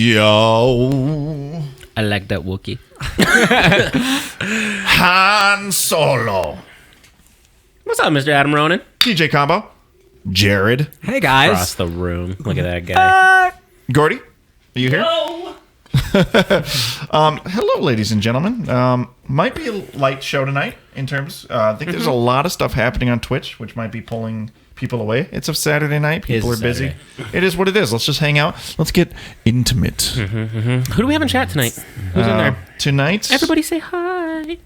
Yo. I like that Wookiee. Han Solo. What's up, Mr. Adam Ronan? DJ Combo. Jared. Hey guys. Across the room. Look at that guy. Gordy, are you here? No. Hello, ladies and gentlemen. Might be a light show tonight in terms. I think there's a lot of stuff happening on Twitch, which might be pulling people away. It's a Saturday night. People are busy. It is what it is. Let's just hang out. Let's get intimate. Who do we have in chat tonight? Who's in there? Tonight, Everybody say hi.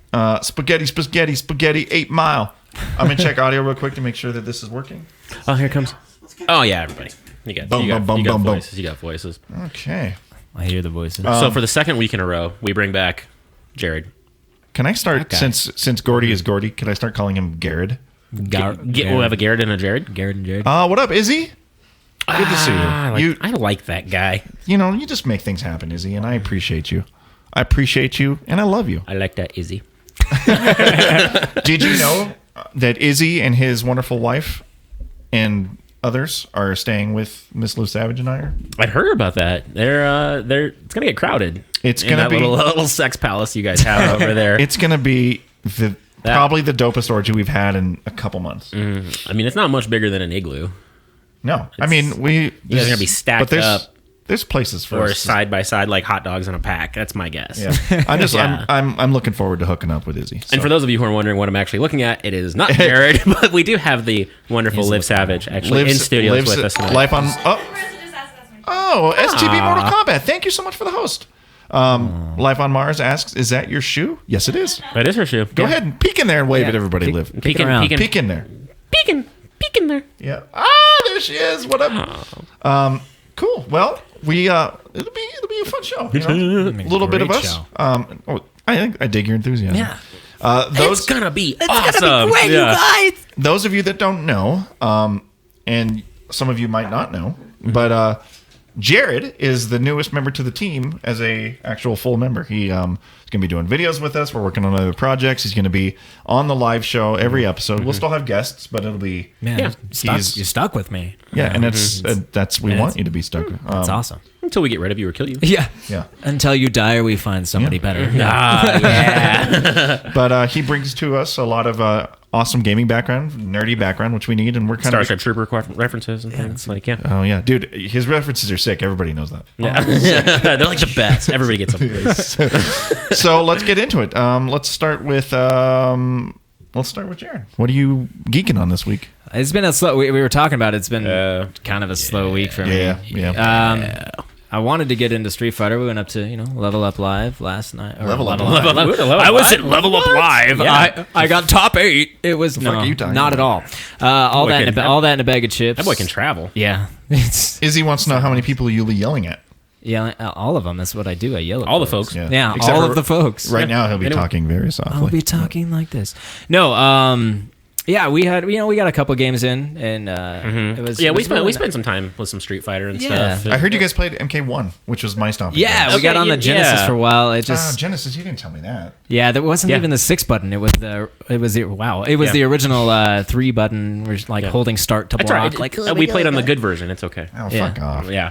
spaghetti, 8 Mile. I'm gonna check audio real quick to make sure that this is working. Oh, here it comes. Oh, yeah, everybody. You got voices. You got voices. Okay. I hear the voices. So for the second week in a row, we bring back Jared. Can I start since Gordy is Gordy? Can I start calling him Garrett? We'll have a Garrett and a Jared. Garrett and Jared. What up, Izzy? Good to see you. I like that guy. You know, you just make things happen, Izzy, and I appreciate you. I appreciate you, and I love you. I like that Izzy. Did you know that Izzy and his wonderful wife and others are staying with Miss Lou Savage and I are? I'd heard about that. They're it's gonna get crowded. It's in gonna that be little sex palace you guys have over there. It's gonna be probably the dopest orgy we've had in a couple months. I mean, it's not much bigger than an igloo. No, I mean You guys are gonna be stacked up. There's places for Or us. side by side like hot dogs in a pack. That's my guess. Yeah. I'm looking forward to hooking up with Izzy. And for those of you who are wondering what I'm actually looking at, it is not Jared, but we do have the wonderful Liv Savage actually in studios with us tonight. Life on STB Mortal Kombat. Thank you so much for the host. Life on Mars asks, "Is that your shoe?" Yes, it is. That is her shoe. Go ahead and peek in there and wave at everybody. Liv. Peek in there. Peek in there. Yeah. There she is. What up? Cool. Well, it'll be a fun show. You know? A little bit of us. I dig your enthusiasm. Yeah. It's gonna be awesome. Gonna be great, you guys. Those of you that don't know, and some of you might not know, but Jared is the newest member to the team as a actual full member. He's going to be doing videos with us. We're working on other projects. He's going to be on the live show every episode. We'll still have guests, but it'll be you're stuck with me. Yeah, and we want you to be stuck. That's awesome. Until we get rid of you or kill you. Yeah. Yeah. Until you die or we find somebody better. Yeah. But he brings to us a lot of awesome gaming background, nerdy background, which we need, and we're kind Starship Trooper references and things. Oh yeah, dude, his references are sick. Everybody knows that. Yeah. They're like the best. Everybody gets them. So let's get into it. Let's start with Jared. What are you geeking on this week? It's been a slow. We were talking about it. It's been kind of a slow week for me. Yeah. I wanted to get into Street Fighter. We went up to Level Up Live last night. Level Up Live. I was at Level Up Live. Yeah, I got top 8. It was fuck are you talking not about? at all. All that in a bag of chips. That boy can travel. Yeah. Izzy wants to know how many people you'll be yelling at. Yeah, all of them. That's what I do. I yell at all the folks. Yeah, Except all for of the folks. Right now, he'll be talking very softly. I'll be talking like this. No, yeah, we had we got a couple games in, and it was we spent some time with some Street Fighter and stuff. I heard you guys played MK1, which was my stomping. Yeah, we got on the Genesis for a while. It just Genesis. You didn't tell me that. Yeah, there wasn't even the 6 button. It was the original 3 button, like holding start to block. Right. Like we played on the good version. It's okay. Oh, fuck off. Yeah.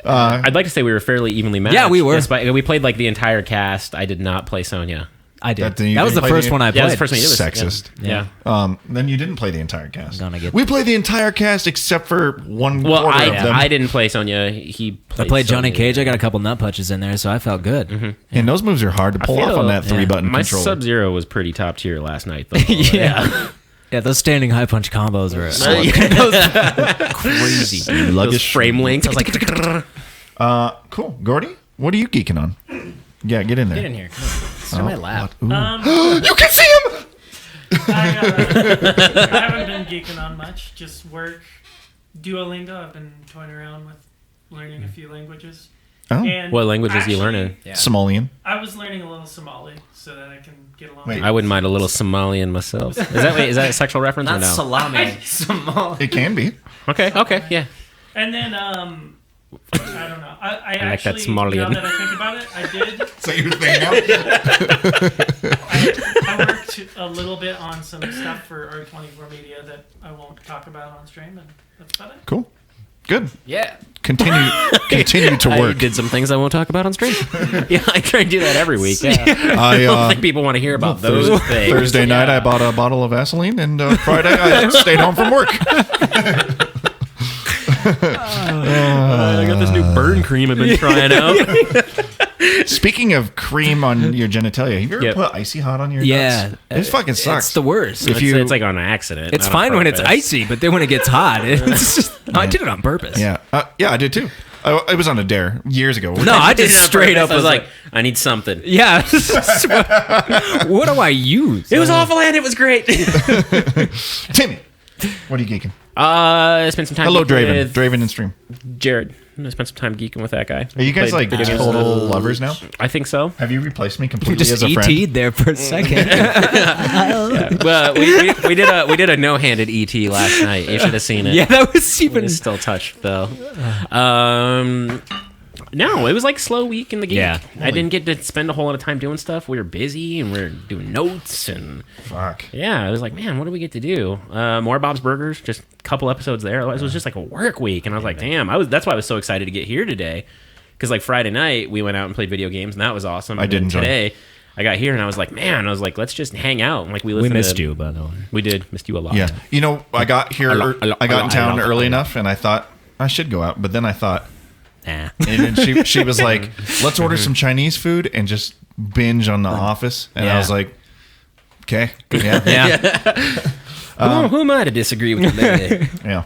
I'd like to say we were fairly evenly matched. Yeah, we were. We played like the entire cast. I did not play Sonya. I did. That was the first one I played. Yeah, that was the first one you did. Sexist. Yeah. Then you didn't play the entire cast. We played the entire cast except for one quarter of them. I didn't play Sonya. I played Johnny Cage. I got a couple nut punches in there, so I felt good. Mm-hmm. And those moves are hard to pull off on that 3-button my controller. My Sub-Zero was pretty top tier last night, though. Yeah, those standing high punch combos were crazy. Those frame links. I was like, cool. Gordy, what are you geeking on? Yeah, get in there. Get in here. Come on. Sit in my lap. You can see him! I haven't been geeking on much. Just work. Duolingo. I've been toying around with learning a few languages. Oh. And what languages are you learning? Yeah. Somalian. I was learning a little Somali so that I can get along. Wait. I wouldn't mind a little Somalian myself. Is that a sexual reference or no? Salami. Somali. It can be. Okay, yeah. And then, I don't know. I like actually, that Somalian. now that I think about it, I did. Is that your thing now? I worked a little bit on some stuff for R24 Media that I won't talk about on stream, and that's about it. Cool. Good. Yeah. Continue to I work. did some things I won't talk about on stream. Yeah, I try and do that every week. Yeah. I don't think people want to hear about those things. Thursday night, I bought a bottle of Vaseline, and Friday I stayed home from work. I got this new burn cream I've been trying out. Speaking of cream on your genitalia, have you ever put icy hot on your nuts? It fucking sucks. It's the worst. It's like on accident. It's fine when it's icy, but then when it gets hot, it's just. I did it on purpose. Yeah, I did too. I was on a dare years ago. No, I did straight up. I was like, I need something. Yeah. What do I use? It was awful and it was great. Timmy, what are you geeking? I spent some time. Hello, geeking Draven. with Draven and stream. Jared. I spent some time geeking with that guy. Are you guys Played like video games. total lovers now? I think so. Have you replaced me completely Just as a friend? ET'd there for a second. Well, we did a no-handed ET last night. You should have seen it. Yeah, that was even. It's still touched though. No, it was like slow week in the geek. Yeah. I didn't get to spend a whole lot of time doing stuff. We were busy and we were doing notes and Fuck. yeah, I was like, man, what do we get to do? More Bob's Burgers, just a couple episodes there. Otherwise, it was just like a work week, and I was like, damn, that's why I was so excited to get here today, because like Friday night we went out and played video games, and that was awesome. I did enjoy today. I got here and I was like, let's just hang out. And like we missed you, by the way. We did missed you a lot. Yeah. You know, I got here. I got in town early enough, and I thought I should go out, but then I thought. Nah. And then she was like, let's order some Chinese food and just binge on The Office. And I was like, okay. Yeah. Yeah. Who am I to disagree with you there? Yeah.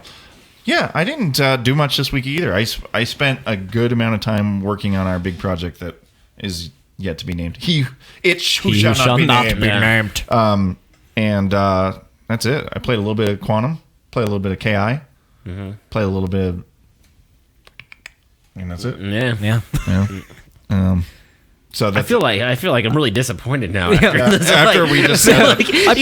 Yeah, I didn't do much this week either. I spent a good amount of time working on our big project that is yet to be named. Who shall not be named. And that's it. I played a little bit of Quantum, played a little bit of KI, played a little bit of... And that's it. Yeah. So I feel like I'm really disappointed now. After we just I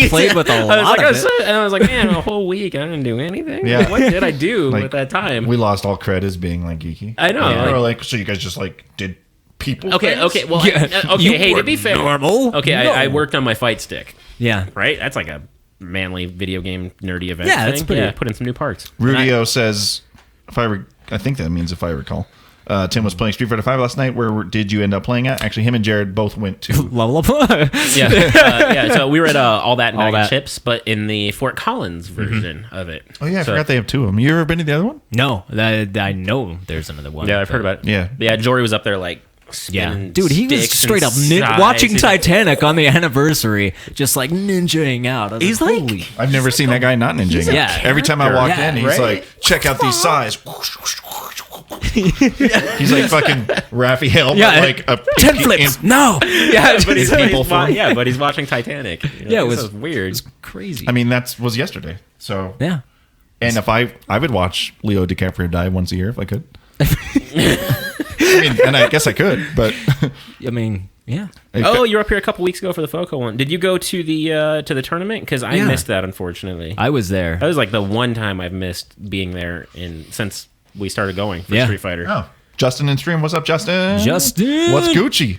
played with a lot of it. And I was like, man, a whole week I didn't do anything. Yeah. Like, what did I do Like, with that time? we lost all cred as being like geeky. I know. Yeah. Like- Or like, so you guys just like did people. Okay. things? Okay. Well. Yeah, Okay. you Hey, were to be fair, normal. Okay, No. I worked on my fight stick. Yeah. Right. That's like a manly video game nerdy event. Yeah, that's thing. pretty- Yeah, put in some new parts. Rudio says, I think that means if I recall. Tim was playing Street Fighter 5 last night. Where did you end up playing at? Actually, him and Jared both went to. Level up. Yeah. So we were at all that and All Bag of That. Chips, but in the Fort Collins version of it. Oh yeah, I So- forgot they have two of them. You ever been to the other one? No, I know there's another one. Yeah, I've heard about it. Yeah. Yeah, Jory was up there like. Yeah, spinning dude, he was sticks straight and up sides. watching He's- Titanic on the anniversary, just like ninjaing out. I was He's like- holy. I've never seen that guy not ninjaing. a Yeah. Every time I walk Yeah, in, he's right? like, check out these size. He's like fucking Raphael, Yeah, but like a 10 flips. No. Yeah, but he's, people form. but he's watching Titanic. You know, Yeah, it this was- is weird. Crazy. I mean, that was yesterday. So Yeah. and if I would watch Leo DiCaprio die once a year if I could. I mean, and I guess I could, but I mean, yeah. Oh, you were up here a couple weeks ago for the FOCO one. Did you go to the tournament? Because I Yeah. missed that, unfortunately. I was there. That was like the one time I've missed being there since we started going for Yeah. Street Fighter. oh, Justin in stream. What's up, Justin? Justin. What's Gucci?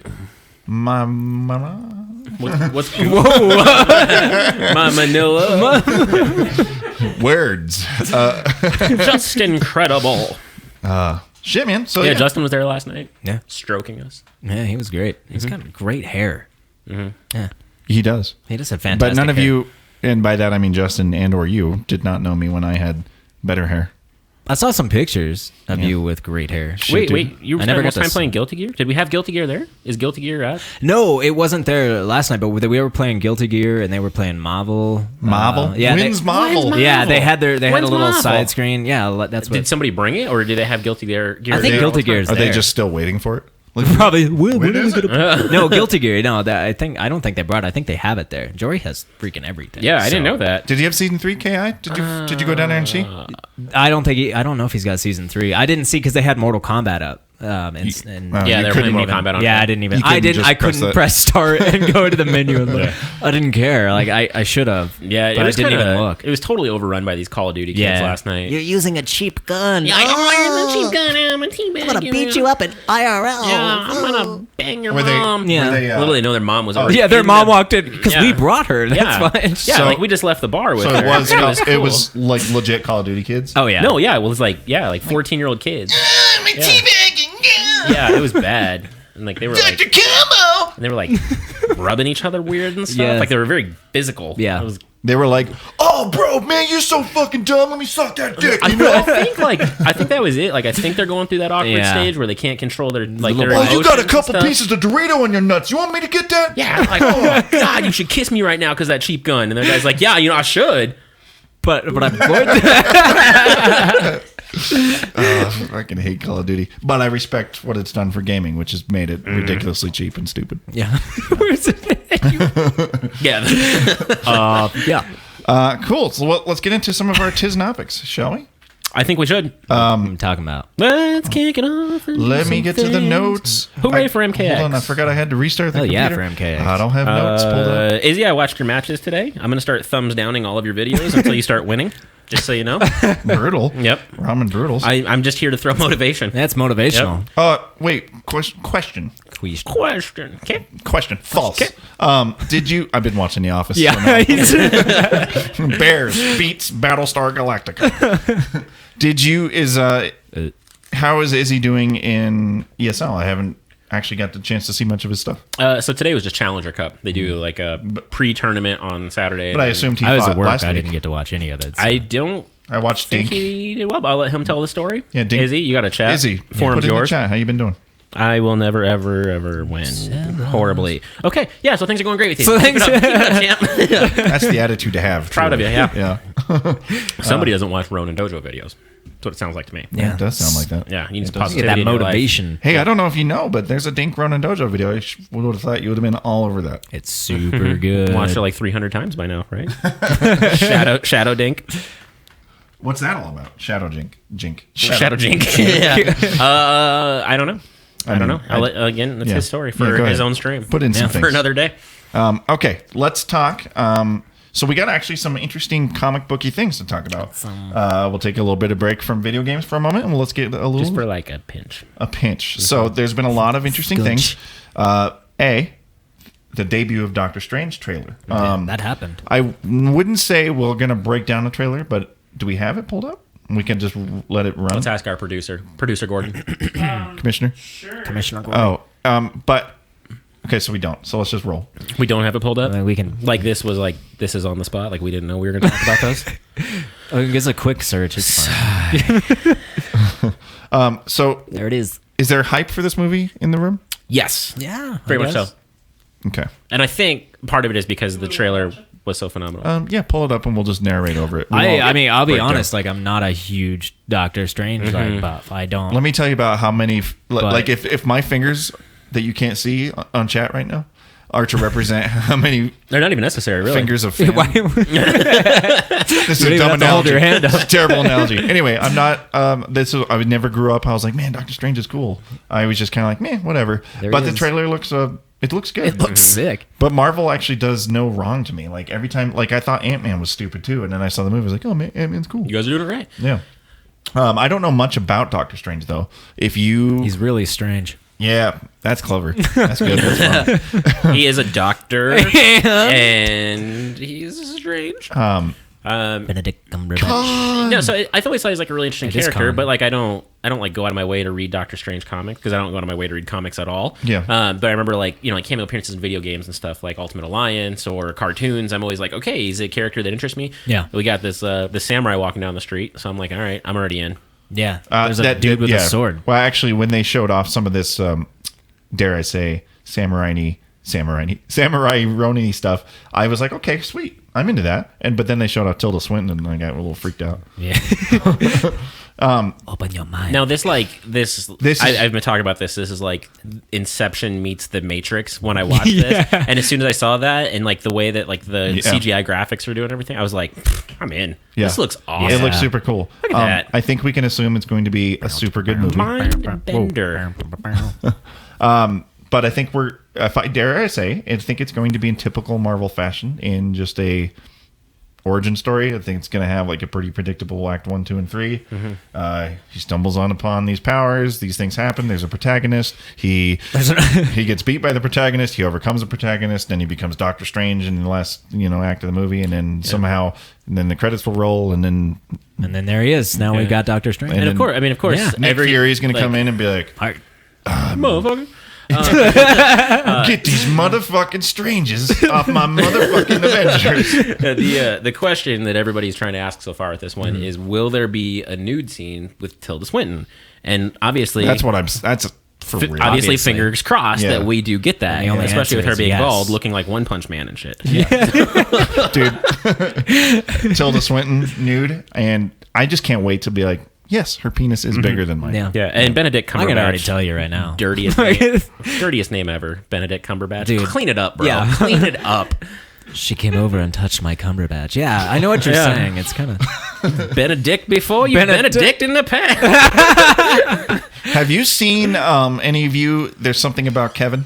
My What's my Manila? words. Just incredible. Shit, man. So Yeah, yeah, Justin was there last night. Yeah. Stroking us. Yeah, he was great. He's got great hair. Yeah. he does. He does have fantastic But none of hair. you, and by that I mean Justin and or you, did not know me when I had better hair. I saw some pictures of Yeah. you with great hair. Shit, dude. You I spent never most got time to playing Guilty Gear? Did we have Guilty Gear there? Is Guilty Gear out? No, it wasn't there last night, but we were playing Guilty Gear and they were playing Marvel. Marvel? Yeah, When's they, Marvel? yeah, they had a When's little Marvel? side screen. Yeah, that's what. Did somebody bring it, or did they have Guilty Gear? I think Guilty Gear is Are they there. just still waiting for it? Like, Probably. When When are we is it? gonna- no, Guilty Gear. No, I don't think they brought it. I think they have it there. Jory has freaking everything. Yeah, I didn't so- know that. did he have season 3 KI? Did you go down there and see? I don't know if he's got season 3. I didn't see because they had Mortal Kombat up. and Wow. Yeah, You they're couldn't playing Mortal even- Kombat on. yeah, I track. didn't even. You I couldn't didn't. just I press couldn't that. press start and go to the menu and look. I didn't care. Like I should have. Yeah, it but I was didn't kinda, even look. It was totally overrun by these Call of Duty kids Yeah. last night. You're using a cheap gun. Yeah, I'm a cheap gun. I'm a teabag. I'm gonna beat you up in IRL. Yeah, I'm gonna bang your Were they? mom. Yeah. Were they, Little they know their mom was. Oh, already Yeah, their in mom the- walked in because Yeah. we brought her. That's Yeah, fine. yeah. So- Like we just left the bar with So her. it was. and It cool. was like legit Call of Duty kids. Oh yeah. No, yeah, it was like 14-year-old kids. I'm teabagging. Yeah, it was bad. And like they were like, Combo. and they were like rubbing each other weird and stuff. Yeah. Like they were very physical. Yeah. It was, They were like, "Oh, bro, man, you're so fucking dumb. Let me suck that dick." I You know? think that was it. Like I think they're going through that awkward Yeah. stage where they can't control their like their Oh, you got a emotions couple and stuff. pieces of Dorito on your nuts. You want me to get that? Yeah, like oh god, you should kiss me right now because that cheap gun. And the guy's like, yeah, I should. but I'm going to. I fucking hate Call of Duty, but I respect what it's done for gaming, which has made it ridiculously cheap and stupid. Yeah. Where's it? Yeah. Yeah. Cool. So let's get into some of our Tiznapics, shall we? I think we should. I'm talking about. Let's kick it off. and Let do me some get to the things. notes. Hooray for MKX. Hold on, I forgot I had to restart the Oh, yeah, computer. for MKX. I don't have notes pulled up. Izzy, I watched your matches today. I'm going to start thumbs downing all of your videos until you start winning, just so you know. Brutal. Yep. Ramen brutals. I'm just here to throw motivation. That's motivational. Wait. Question. Queesh. Question. Okay. Question. False. Okay. Did you? I've been watching The Office. Yeah. So now- Bears beats Battlestar Galactica. Did you? How is Izzy doing in ESL? I haven't actually got the chance to see much of his stuff. So today was just Challenger Cup. They do like a pre-tournament on Saturday. But I assumed he I was fought at work. last I week. didn't get to watch any of it. I don't I watched think Dink. he did well, but I'll let him tell the story. Yeah, Dink. Izzy, you got a chat. Izzy, Forum's put it in the yours. chat. How you been doing? I will never, ever, ever win horribly. Okay, yeah, so things are going great with you. So Keep it things- up, keep it up, champ. That's the attitude to have. Proud of truly. you, yeah. Yeah. Somebody doesn't watch Ronin Dojo videos. That's what it sounds like to me. Yeah, it does sound like that. Yeah, you need some does. Get positivity that in your life. motivation. Hey, I don't know if you know, but there's a Dink Ronin Dojo video. I would have thought you would have been all over that. It's super good. Watched it like 300 times by now, right? Shadow Dink. What's that all about? Shadow Jink. Shadow Jink. Yeah. I don't know. I don't know. Again, it's yeah. his story Yeah, for go his ahead. own stream. Put in some for things. another day. Okay, let's talk. So we got actually some interesting comic booky things to talk about. We'll take a little bit of break from video games for a moment, and let's get a little Just for like a pinch. a pinch. So there's been a lot of interesting things. The debut of Doctor Strange trailer. That happened. I wouldn't say we're gonna break down the trailer, but do we have it pulled up? We can just let it run. Let's ask our producer Gordon. Commissioner. Sure. Commissioner Gordon. But okay, so we don't. So let's just roll. We don't have it pulled up. We can. Like this is on the spot. Like we didn't know we were going to talk about this. It's a quick search. It's fine. So There it is. is there hype for this movie in the room? Yes, Yeah. very much so. Okay. And I think part of it is because the trailer was so phenomenal. Yeah, pull it up and we'll just narrate over it. I mean, I'll be break down. honest. Like, I'm not a huge Doctor Strange like buff. I don't. Let me tell you about how many. But- Like if my fingers that you can't see on chat right now are to represent how many They're not even necessary, really. fingers of fan. Why- This is You a don't dumb even have to hold analogy. your hand up. It's a terrible analogy. Anyway, I'm not. I would never grew up. I was like, man, Doctor Strange is cool. I was just kind of like, man, whatever. There But he the is. trailer looks. It looks good. It looks sick. But Marvel actually does no wrong to me. Like every time, like I thought Ant-Man was stupid too, and then I saw the movie. I was like, oh man, Ant-Man's cool. You guys are doing it right. Yeah. I don't know much about Doctor Strange though. If you, He's really strange. yeah, that's clever. That's good. That's fun. He is a doctor, and he's strange. Benedict Cumberbatch. No, so I always thought he's like a really interesting It is character, Khan. but like I don't like go out of my way to read Doctor Strange comics because I don't go out of my way to read comics at all. Yeah. But I remember like like cameo appearances in video games and stuff like Ultimate Alliance or cartoons. I'm always like, okay, he's a character that interests me. Yeah. We got this samurai walking down the street, so I'm like, all right, I'm already in. Yeah. There's a dude with a sword. Well, actually, when they showed off some of this, dare I say, samurai Ronin stuff, I was like, okay, sweet, I'm into that. But then they showed off Tilda Swinton, and I got a little freaked out. Yeah. Open your mind. Now this I've been talking about this. This is like Inception meets The Matrix when I watched this, and as soon as I saw that and like the way that like the CGI graphics were doing everything, I was like, I'm in. Yeah. This looks awesome. It looks super cool. Look at that. I think we can assume it's going to be a super good movie. Mind bender. But I think if I dare I say, I think it's going to be in typical Marvel fashion in just a origin story. I think it's going to have like a pretty predictable act 1, 2, and 3. He stumbles upon these powers. These things happen. There's a protagonist. He gets beat by the protagonist. He overcomes the protagonist. Then he becomes Doctor Strange in the last act of the movie. And then somehow, and then the credits will roll. And then there he is. Now we got Doctor Strange. And of course, Nick Fury is going to come in and be like, motherfucker. get these motherfucking strangers off my motherfucking Avengers. The question that everybody's trying to ask so far with this one is, will there be a nude scene with Tilda Swinton? And obviously, that's for real. Obviously, fingers crossed that we do get that, only especially with answer her is being yes. bald, looking like One Punch Man and shit. Dude, Tilda Swinton nude, and I just can't wait to be like, yes, her penis is bigger than mine. Yeah, and Benedict Cumberbatch. I can already tell you right now. Dirtiest name ever. Benedict Cumberbatch. Dude. Clean it up, bro. Yeah. Clean it up. She came over and touched my Cumberbatch. Yeah, I know what you're saying. It's kind of Benedict before you Benedict in the past. Have you seen any of you? There's something about Kevin.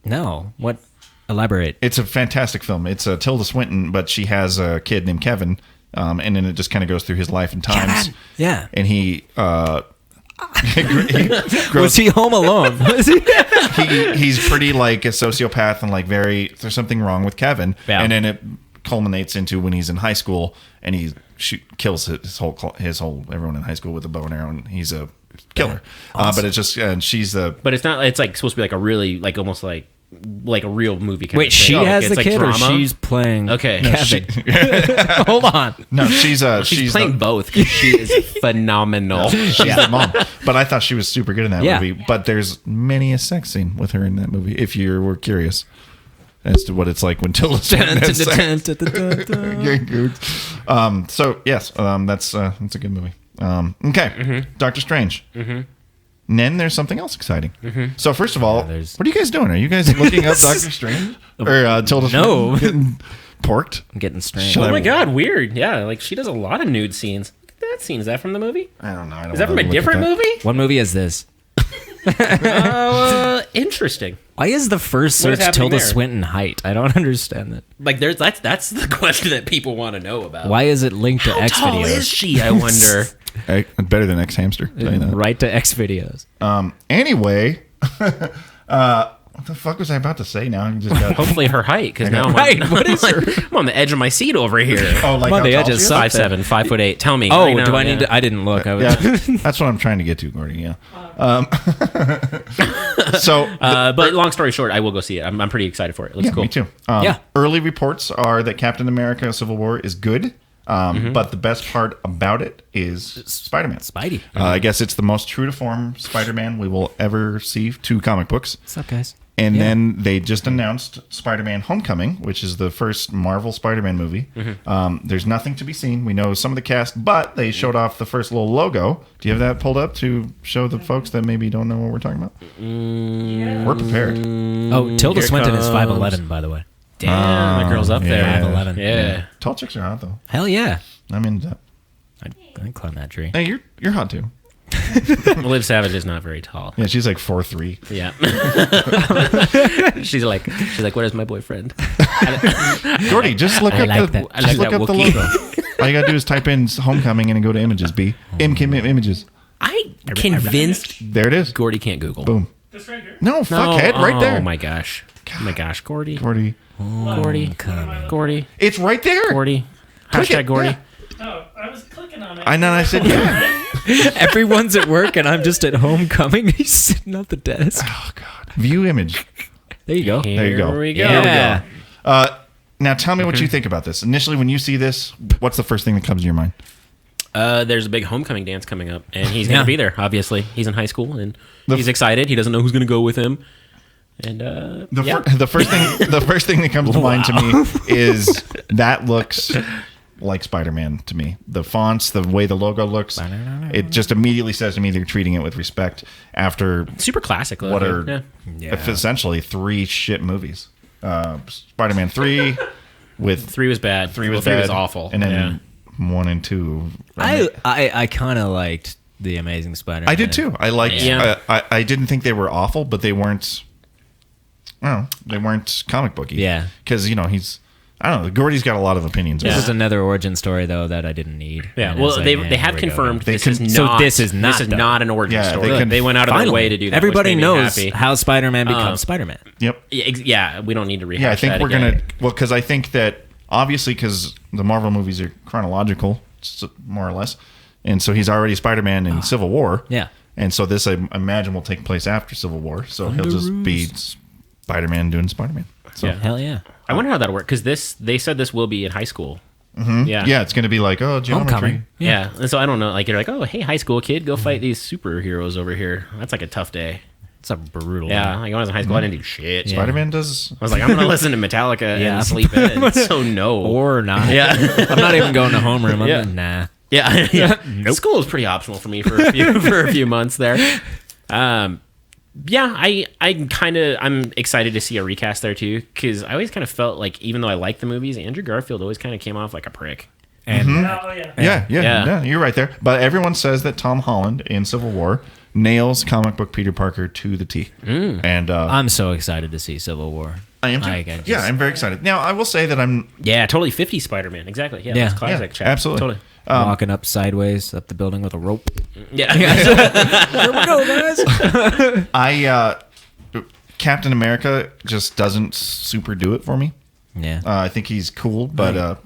no. What? Elaborate. It's a fantastic film. It's Tilda Swinton, but she has a kid named Kevin, and then it just kind of goes through his life and times. Kevin! Yeah. And he Was he home alone? Was he? he's pretty like a sociopath and like there's something wrong with Kevin. Yeah. And then it culminates into when he's in high school and he kills his whole everyone in high school with a bow and arrow, and he's a killer. Awesome. But it's just she's the. But it's not. It's like supposed to be like a really like almost like a real movie kind Wait, of thing. she has it's the like kid, drama? or she's playing? Okay. Kevin. Hold on. No, she's playing both because she is phenomenal. She's the mom. But I thought she was super good in that Yeah. movie. But there's many a sex scene with her in that movie, if you were curious as to what it's like when Tilda Swinton has sex. So yes, that's a good movie. Okay, Doctor Strange. And then there's something else exciting. So first of all, what are you guys doing? Are you guys looking up Doctor Strange or Tilda No. Swinton getting porked? I'm getting strange. Shut Oh up. my god, weird. Yeah, like she does a lot of nude scenes. Look at that scene. Is that from the movie? I don't know. Is that from a different movie? What movie is this? Interesting. Why is the first What is search happening Tilda there? Swinton height? I don't understand that. Like that's the question that people want to know about. Why is it linked to How X tall videos? is she? I wonder. Better than X Hamster. Tell you that. Right to X videos. Anyway, what the fuck was I about to say now? You just got Hopefully her height, because now Right, what is her? I'm on the edge of my seat over here. like I'm on how the tall edge of she is? 5'7", 5'8". Tell me. Oh, right now, do I need to? I didn't look. I was, Yeah, that's what I'm trying to get to, Gordy. Yeah. But long story short, I will go see it. I'm pretty excited for it. It looks cool. Me too. Yeah. Early reports are that Captain America: Civil War is good. But the best part about it is Spider-Man. Spidey. I guess it's the most true to form Spider-Man we will ever see. 2 comic books. What's up, guys? And then they just announced Spider-Man Homecoming, which is the first Marvel Spider-Man movie. There's nothing to be seen. We know some of the cast, but they showed off the first little logo. Do you have that pulled up to show the folks that maybe don't know what we're talking about? We're prepared. Oh, Tilda Here Swinton is comes- 5'11", by the way. Damn, my girl's up there. 5'11". Yeah. Tall chicks are hot, though. Hell yeah. I'm into that. I'd climb that tree. Hey, you're hot, too. Liv Savage is not very tall. Yeah, she's like 4'3". Yeah. she's like, what is my boyfriend? Gordy, just look I up like the that. I just like look that up the Wookiee. logo. All you gotta do is type in Homecoming and then go to Images. Images. I convinced There it is. Gordy can't Google. Boom. This right here. No, fuckhead, right there. Oh my gosh. Oh my gosh, Gordy. Gordy. Gordy. Gordy. It's right there. Gordy. Click Hashtag it, Gordy. yeah. Oh, I was clicking on it. I know. I said yeah. Everyone's at work and I'm just at homecoming. He's sitting at the desk. Oh God. View image. There you go. There you go. Here we go. Yeah. Now tell me what you think about this. Initially, when you see this, what's the first thing that comes to your mind? There's a big homecoming dance coming up, and he's going to Yeah. be there, obviously. He's in high school, and The he's excited. He doesn't know who's going to go with him. And The first thing that comes to mind to me is that looks like Spider-Man to me. The fonts, the way the logo looks, it just immediately says to me they're treating it with respect after super classic. What are essentially 3 shit movies. Spider-Man 3 with 3 was bad. 3 was awful, and then 1 and 2. I kind of liked The Amazing Spider-Man. I did too. I liked. I didn't think they were awful, but they weren't. They weren't comic booky. Yeah, because he's. I don't know. Gordy's got a lot of opinions. This is another origin story though that I didn't need. Yeah, well, they have confirmed this is not an origin story. They went out of their way to do that. Everybody knows how Spider-Man becomes Spider-Man. Yep. Yeah, we don't need to rehash. Yeah, I think we're gonna. Well, because I think that obviously because the Marvel movies are chronological, more or less, and so he's already Spider-Man in Civil War. Yeah, and so this I imagine will take place after Civil War. So he'll just be Spider-Man doing Spider-Man. So hell yeah. I wonder how that'll work because they said this will be in high school. Mm-hmm. Yeah, it's going to be like geometry. Homecoming. Yeah, and so I don't know. Like you're like, oh, hey, high school kid, go fight these superheroes over here. That's like a tough day. It's a brutal. Yeah, like when I was in high school, I didn't do shit. Yeah. Spider-Man does. I was like, I'm going to listen to Metallica and sleep in. So no, or not. Yeah, I'm not even going to homeroom. Nah. Yeah. Nope. School was pretty optional for me for a few months there. Yeah, I'm excited to see a recast there too, because I always kind of felt like even though I like the movies, Andrew Garfield always kind of came off like a prick. And yeah, you're right there. But everyone says that Tom Holland in Civil War nails comic book Peter Parker to the T. And I'm so excited to see Civil War. I am too. I'm very excited. Now I will say that I'm totally 50 Spider-Man. Exactly. Yeah, that's classic. Yeah, absolutely. Totally. Walking up sideways up the building with a rope. Yeah. Here we go, guys. Captain America just doesn't super do it for me. Yeah. I think he's cool, but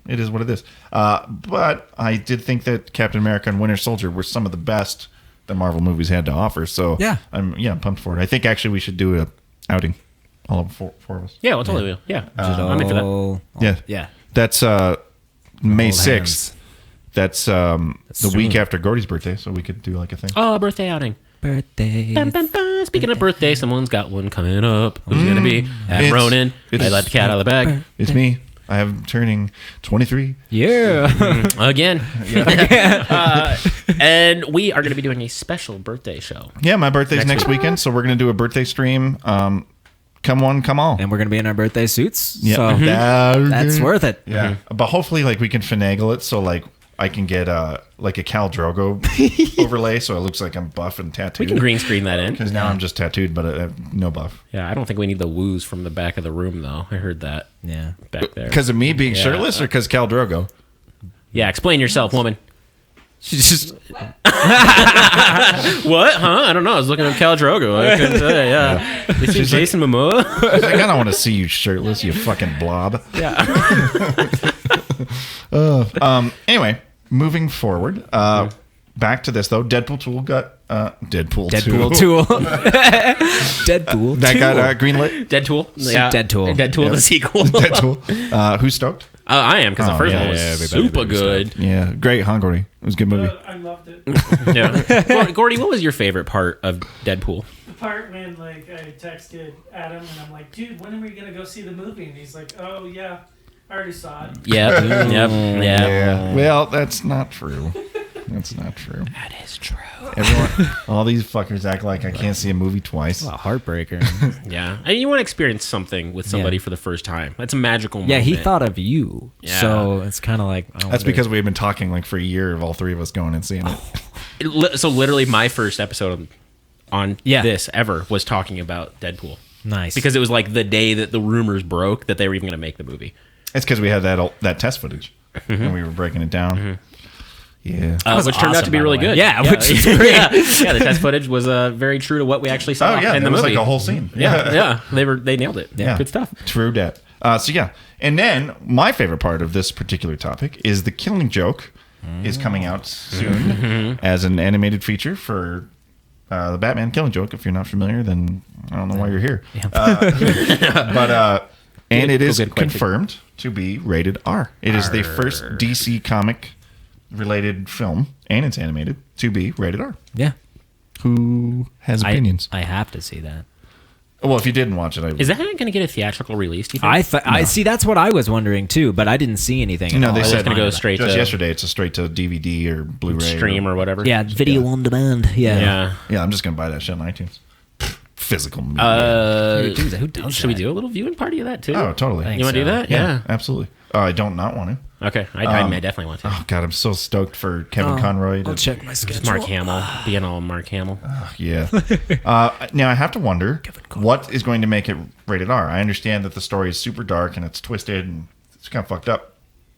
it is what it is. But I did think that Captain America and Winter Soldier were some of the best the Marvel movies had to offer. So I'm pumped for it. I think actually we should do a outing, all of four of us. Yeah, we'll totally do. Yeah, I'm in for that. Yeah. That's May 6th. That's the week after Gordy's birthday, so we could do like a thing. Oh, birthday outing. Birthday. Bum, bum, bum. Speaking of birthday, someone's got one coming up. Who's it going to be? Ronan. I let the cat out of the bag. It's me. I am turning 23. Yeah. Again. And we are going to be doing a special birthday show. Yeah, my birthday's next weekend, so we're going to do a birthday stream. Come one, come all. And we're going to be in our birthday suits. Yeah. So that's worth it. Yeah. But hopefully we can finagle it so I can get a Khal Drogo overlay so it looks like I'm buff and tattooed. We can green screen that in. Because now I'm just tattooed, but I have no buff. Yeah, I don't think we need the woos from the back of the room, though. I heard that. Yeah. Back there. Because of me being shirtless or because Khal Drogo? Yeah, explain yourself, woman. She's just... What? Huh? I don't know. I was looking at Khal Drogo. I couldn't say. Yeah. This is Jason Momoa. I don't want to see you shirtless, you fucking blob. Yeah. Anyway, moving forward. Back to this though. Deadpool 2 got Deadpool 2. Deadpool. That got greenlit. Deadpool. Yeah. Deadpool The sequel. Deadpool. Who's stoked? I am because the first one was super good. Yeah, great, huh, Gordy? It was a good movie. I loved it. Yeah. Gordy, what was your favorite part of Deadpool? The part when I texted Adam and I'm like, dude, when are we gonna go see the movie? And he's like, oh yeah, I already saw it. Yep. Yeah. Well, that's not true. That's not true. That is true. Everyone, all these fuckers act like I can't see a movie twice. A heartbreaker. Yeah. I mean, you want to experience something with somebody for the first time. That's a magical moment. Yeah, he thought of you. Yeah. So it's kind of like... That's because we've been talking for a year of all three of us going and seeing it. So literally my first episode on this ever was talking about Deadpool. Nice. Because it was like the day that the rumors broke that they were even going to make the movie. It's because we had that test footage and we were breaking it down. Yeah, which turned out to be really good. Yeah, which is great. Yeah, the test footage was very true to what we actually saw in the movie. It was like a whole scene. Yeah, they nailed it. Yeah, good stuff. True dat. And then my favorite part of this particular topic is the Killing Joke is coming out soon as an animated feature for the Batman Killing Joke. If you're not familiar, then I don't know why you're here. Yeah. And it is confirmed to be rated R. It is the first DC comic related film, and it's animated, to be rated R. Yeah. Who has opinions? I have to see that. Well, if you didn't watch it, is that going to get a theatrical release? Do you think? I see. That's what I was wondering too, but I didn't see anything. No, they said it's going to go straight just to yesterday. It's a straight to DVD or Blu-ray, stream or whatever. Yeah, video on demand. Yeah. I'm just going to buy that shit on iTunes. Physical media. Who does Should we do a little viewing party of that too? Oh, totally. You want to do that? Yeah, absolutely. I don't not want to. Okay, I may definitely want to. Oh God, I'm so stoked for Kevin Conroy. I'll check my schedule. Just Mark Hamill, being all Mark Hamill. Yeah. Now I have to wonder what is going to make it rated R. I understand that the story is super dark and it's twisted and it's kind of fucked up.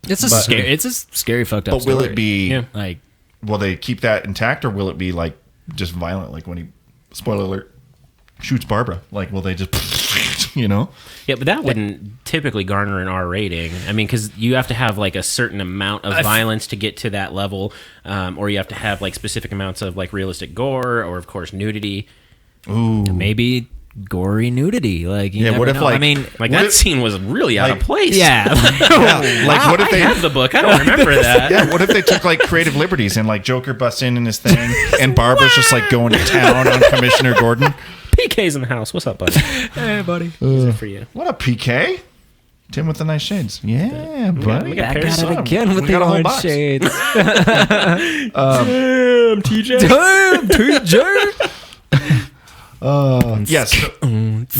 It's a scary fucked up. But will story. it be like? Will they keep that intact, or will it be like just violent, like when he, spoiler alert, shoots Barbara? Like, will they just, you know? Yeah, but that wouldn't typically garner an R rating. I mean, because you have to have like a certain amount of violence to get to that level, or you have to have like specific amounts of like realistic gore, or of course nudity. Ooh, maybe gory nudity. Like, what if know. like, I mean, like that scene was really out of place. Yeah, like what if they I have the book? I don't remember that. Yeah, what if they took like creative liberties and like Joker busts in his thing and Barbara's just like going to town on Commissioner Gordon? PK's in the house. What's up, buddy? Hey, buddy. Easy for you. What up, PK? Tim with the nice shades. Yeah, buddy. we got Back pairs at it of again with We the got a whole orange box. shades. Damn, TJ. Damn, TJ. Yes,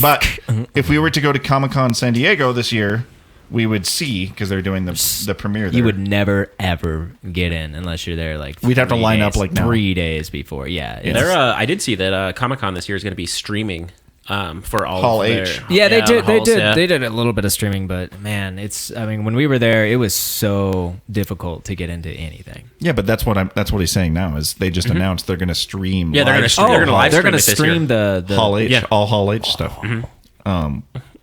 but if we were to go to Comic-Con San Diego this year, we would see, because they're doing the premiere there. You would never ever get in unless you're there. Like We'd have to 3 line days, up like now. 3 days before. Yeah, it's- I did see that Comic-Con this year is going to be streaming for all Hall of their, H. Yeah, they did. halls, yeah. They did a little bit of streaming, but man, I mean, when we were there, it was so difficult to get into anything. Yeah, but that's what he's saying now is they just announced they're going to stream. Yeah, they're gonna stream they're gonna live they're stream going to it this stream year. the Hall H, Yeah. all Hall H stuff.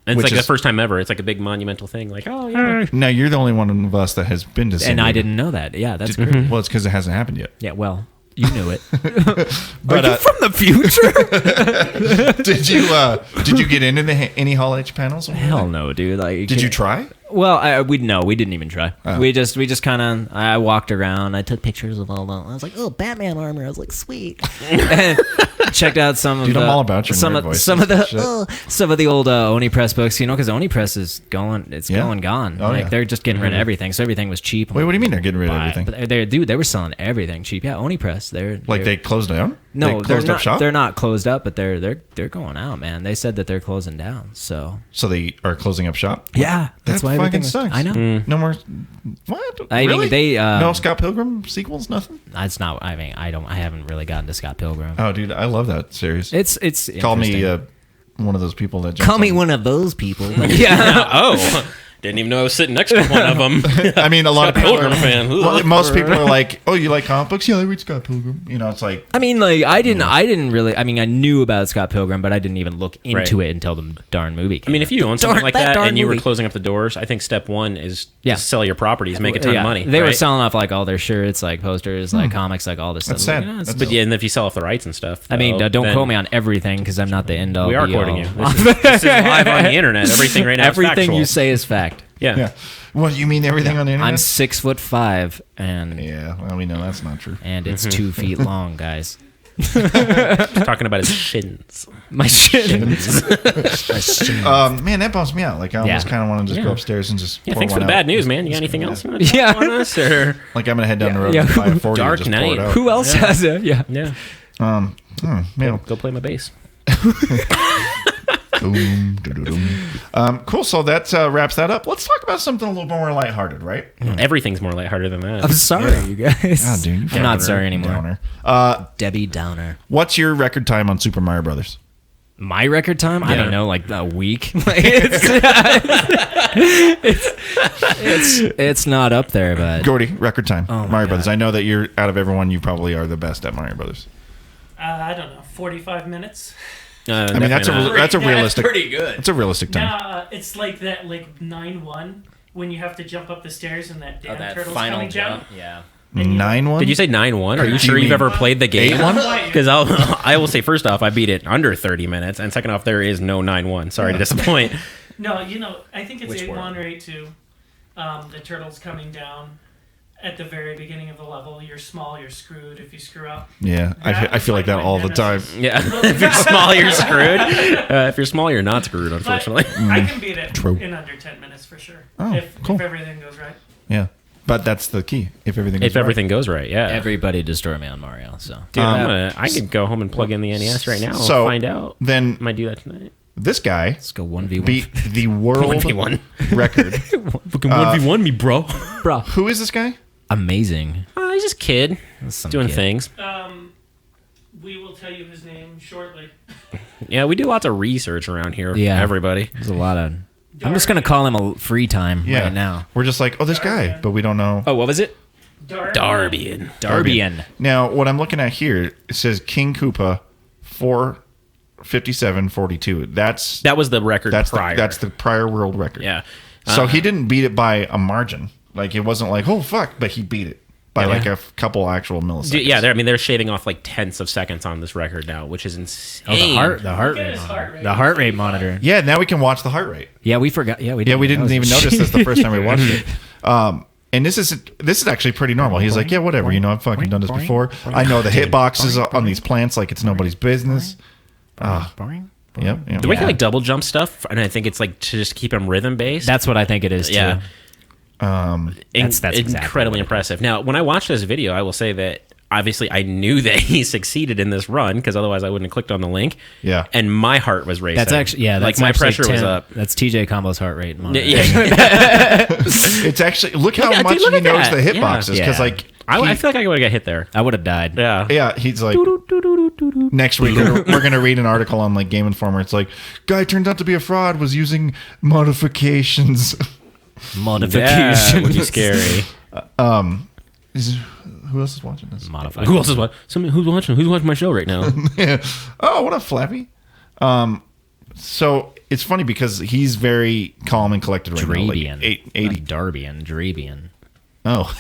And which it's like the is- first time ever. It's like a big monumental thing. Like, oh yeah. Now you're the only one of us that has been to San and Diego. I didn't know that. Yeah, that's great. Well, it's because it hasn't happened yet. Yeah, well, you knew it. But Are you from the future? did you get into any Hall H panels? Hell no, dude. Like, Did you try? Well, we didn't even try. We just kind of. I walked around. I took pictures of all the. I was like, oh, Batman armor. I was like, sweet. And checked out some of Dude, the. I'm all about your nerd voice. Some of and shit. the old Oni Press books. You know, because Oni Press is going. It's going gone. Oh, like yeah. they're just getting rid of everything. So everything was cheap. Wait, what do you mean they're getting rid of everything? But they were selling everything cheap. Yeah, Oni Press. They closed down? No, They they're closed not. up shop? They're not closed up, but they're going out, man. They said that they're closing down. So they are closing up shop? yeah, that's That why fucking everything was- sucks. I know. No more. What? I mean, really? they, no Scott Pilgrim sequels, nothing? That's not. I mean, I haven't really gotten to Scott Pilgrim. Oh, dude, I love that series. It's Call me interesting. one of those people that jumps Call me on- one of those people. yeah. Oh, didn't even know I was sitting next to one of them. I mean, a lot of Scott people Pilgrim fan. Well, most people are like, "Oh, you like comic books? Yeah, I read Scott Pilgrim." You know, it's like, I mean, like I didn't really. I mean, I knew about Scott Pilgrim, but I didn't even look into Right. it until the darn movie. I mean, if you own something like that darn and you were movie. closing up the doors, I think step one is Yeah. to sell your properties, make a ton of money. They were right? selling off like all their shirts, like posters, like comics, like all this That's stuff. sad. Like, That's- But yeah, and if you sell off the rights and stuff, I mean, though, don't then quote me on everything because I'm not the end all. We are be quoting all. you. This is live on the internet. Everything right now is Everything factual. you say is fact. Yeah. yeah. What you mean? Everything on the internet? I'm 6'5" and Yeah. Well, we know that's not true. it's 2 feet long, guys. Talking about his shins. My shins. Man, that bums me out. Like, I almost kind of want to just go upstairs and just. Yeah, pour thanks for one the out. bad news, man. You got anything else you want to Yeah. on us? Or? Like, I'm gonna head down the road Yeah. and buy a 40 Dark and just pour Knight. it out. Who else has it? Yeah. Yeah. Man. Go play my bass. Boom, doo-doo-doo. Cool. So that wraps that up. Let's talk about something a little more lighthearted, right? Everything's more lighthearted than that. I'm sorry, you guys. God, dude, you I'm not downer, sorry anymore. downer. Debbie Downer. What's your record time on Super Mario Brothers? My record time? I Yeah. don't know, like a week. Like, it's not up there, but Gordy, record time. Oh, my Mario God. Brothers. I know that you're out of everyone. You probably are the best at Mario Brothers. I don't know, 45 minutes. I mean, that's a realistic. pretty good. It's a realistic time. Nah, it's like that, like 9-1 when you have to jump up the stairs and that damn turtle's coming down. Yeah. 9-1. Did you say 9-1? Are you Do sure you you've mean ever played the game? 8-1? Because I will say, first off, I beat it under 30 minutes, and second off, there is no 9-1. Sorry to disappoint. No, I think it's Which 8-1 word? or 8-2. The turtle's coming down. at the very beginning of the level, you're small, you're screwed if you screw up. Yeah, I feel like that all the time. Yeah, if you're small, you're screwed. If you're small, you're not screwed, unfortunately. I can beat it in under 10 minutes for sure. Oh, if cool. everything goes right. Yeah, but that's the key. If everything goes right, yeah. Everybody destroy me on Mario. So, dude, I could go home and plug in the NES right now. So find out. Then might do that tonight. This guy, let's go 1v1. Beat the world 1v1 record. Fucking 1v1 me, bro. Who is this guy? Amazing. He's just a kid doing kid. things. We will tell you his name shortly. Yeah, we do lots of research around here. Yeah, everybody. There's a lot of. I'm just gonna call him a free time right now. We're just like, this guy, but we don't know. Oh, what was it? Darbian. Now, what I'm looking at here, it says King Koopa 457.42. That was the record prior. That's the prior world record. Yeah. So he didn't beat it by a margin. Like, it wasn't like, oh, fuck, but he beat it by like a couple actual milliseconds. Yeah, they're shaving off like tenths of seconds on this record now, which is insane. Oh, the heart rate monitor. Yeah, now we can watch the heart rate. Yeah, we forgot. Yeah, we did. Yeah, we didn't even notice this the first time we watched it. And this is actually pretty normal. He's like, yeah, whatever. I've fucking done this before. I know the hitboxes on these plants like it's nobody's business. Yep. The way he like double jump stuff, and I think it's like to just keep him rhythm based. That's what I think it is too. Yeah. That's incredibly impressive. Now, when I watched this video, I will say that obviously I knew that he succeeded in this run because otherwise I wouldn't have clicked on the link. Yeah. And my heart was racing. That's actually, like my pressure was up. That's TJ Combo's heart rate monitor. Yeah. It's actually, look how much he knows the hitboxes. Because like, I feel like I would have got hit there. I would have died. Yeah. Yeah. He's like, next week we're going to read an article on like Game Informer. It's like, guy turned out to be a fraud, was using modifications. That would be scary. Who else is watching this? Modified. Who else is watching? Who's watching my show right now? Yeah. Oh, what up, Flappy? So it's funny because he's very calm and collected right now. Like 80. Drabian. Oh.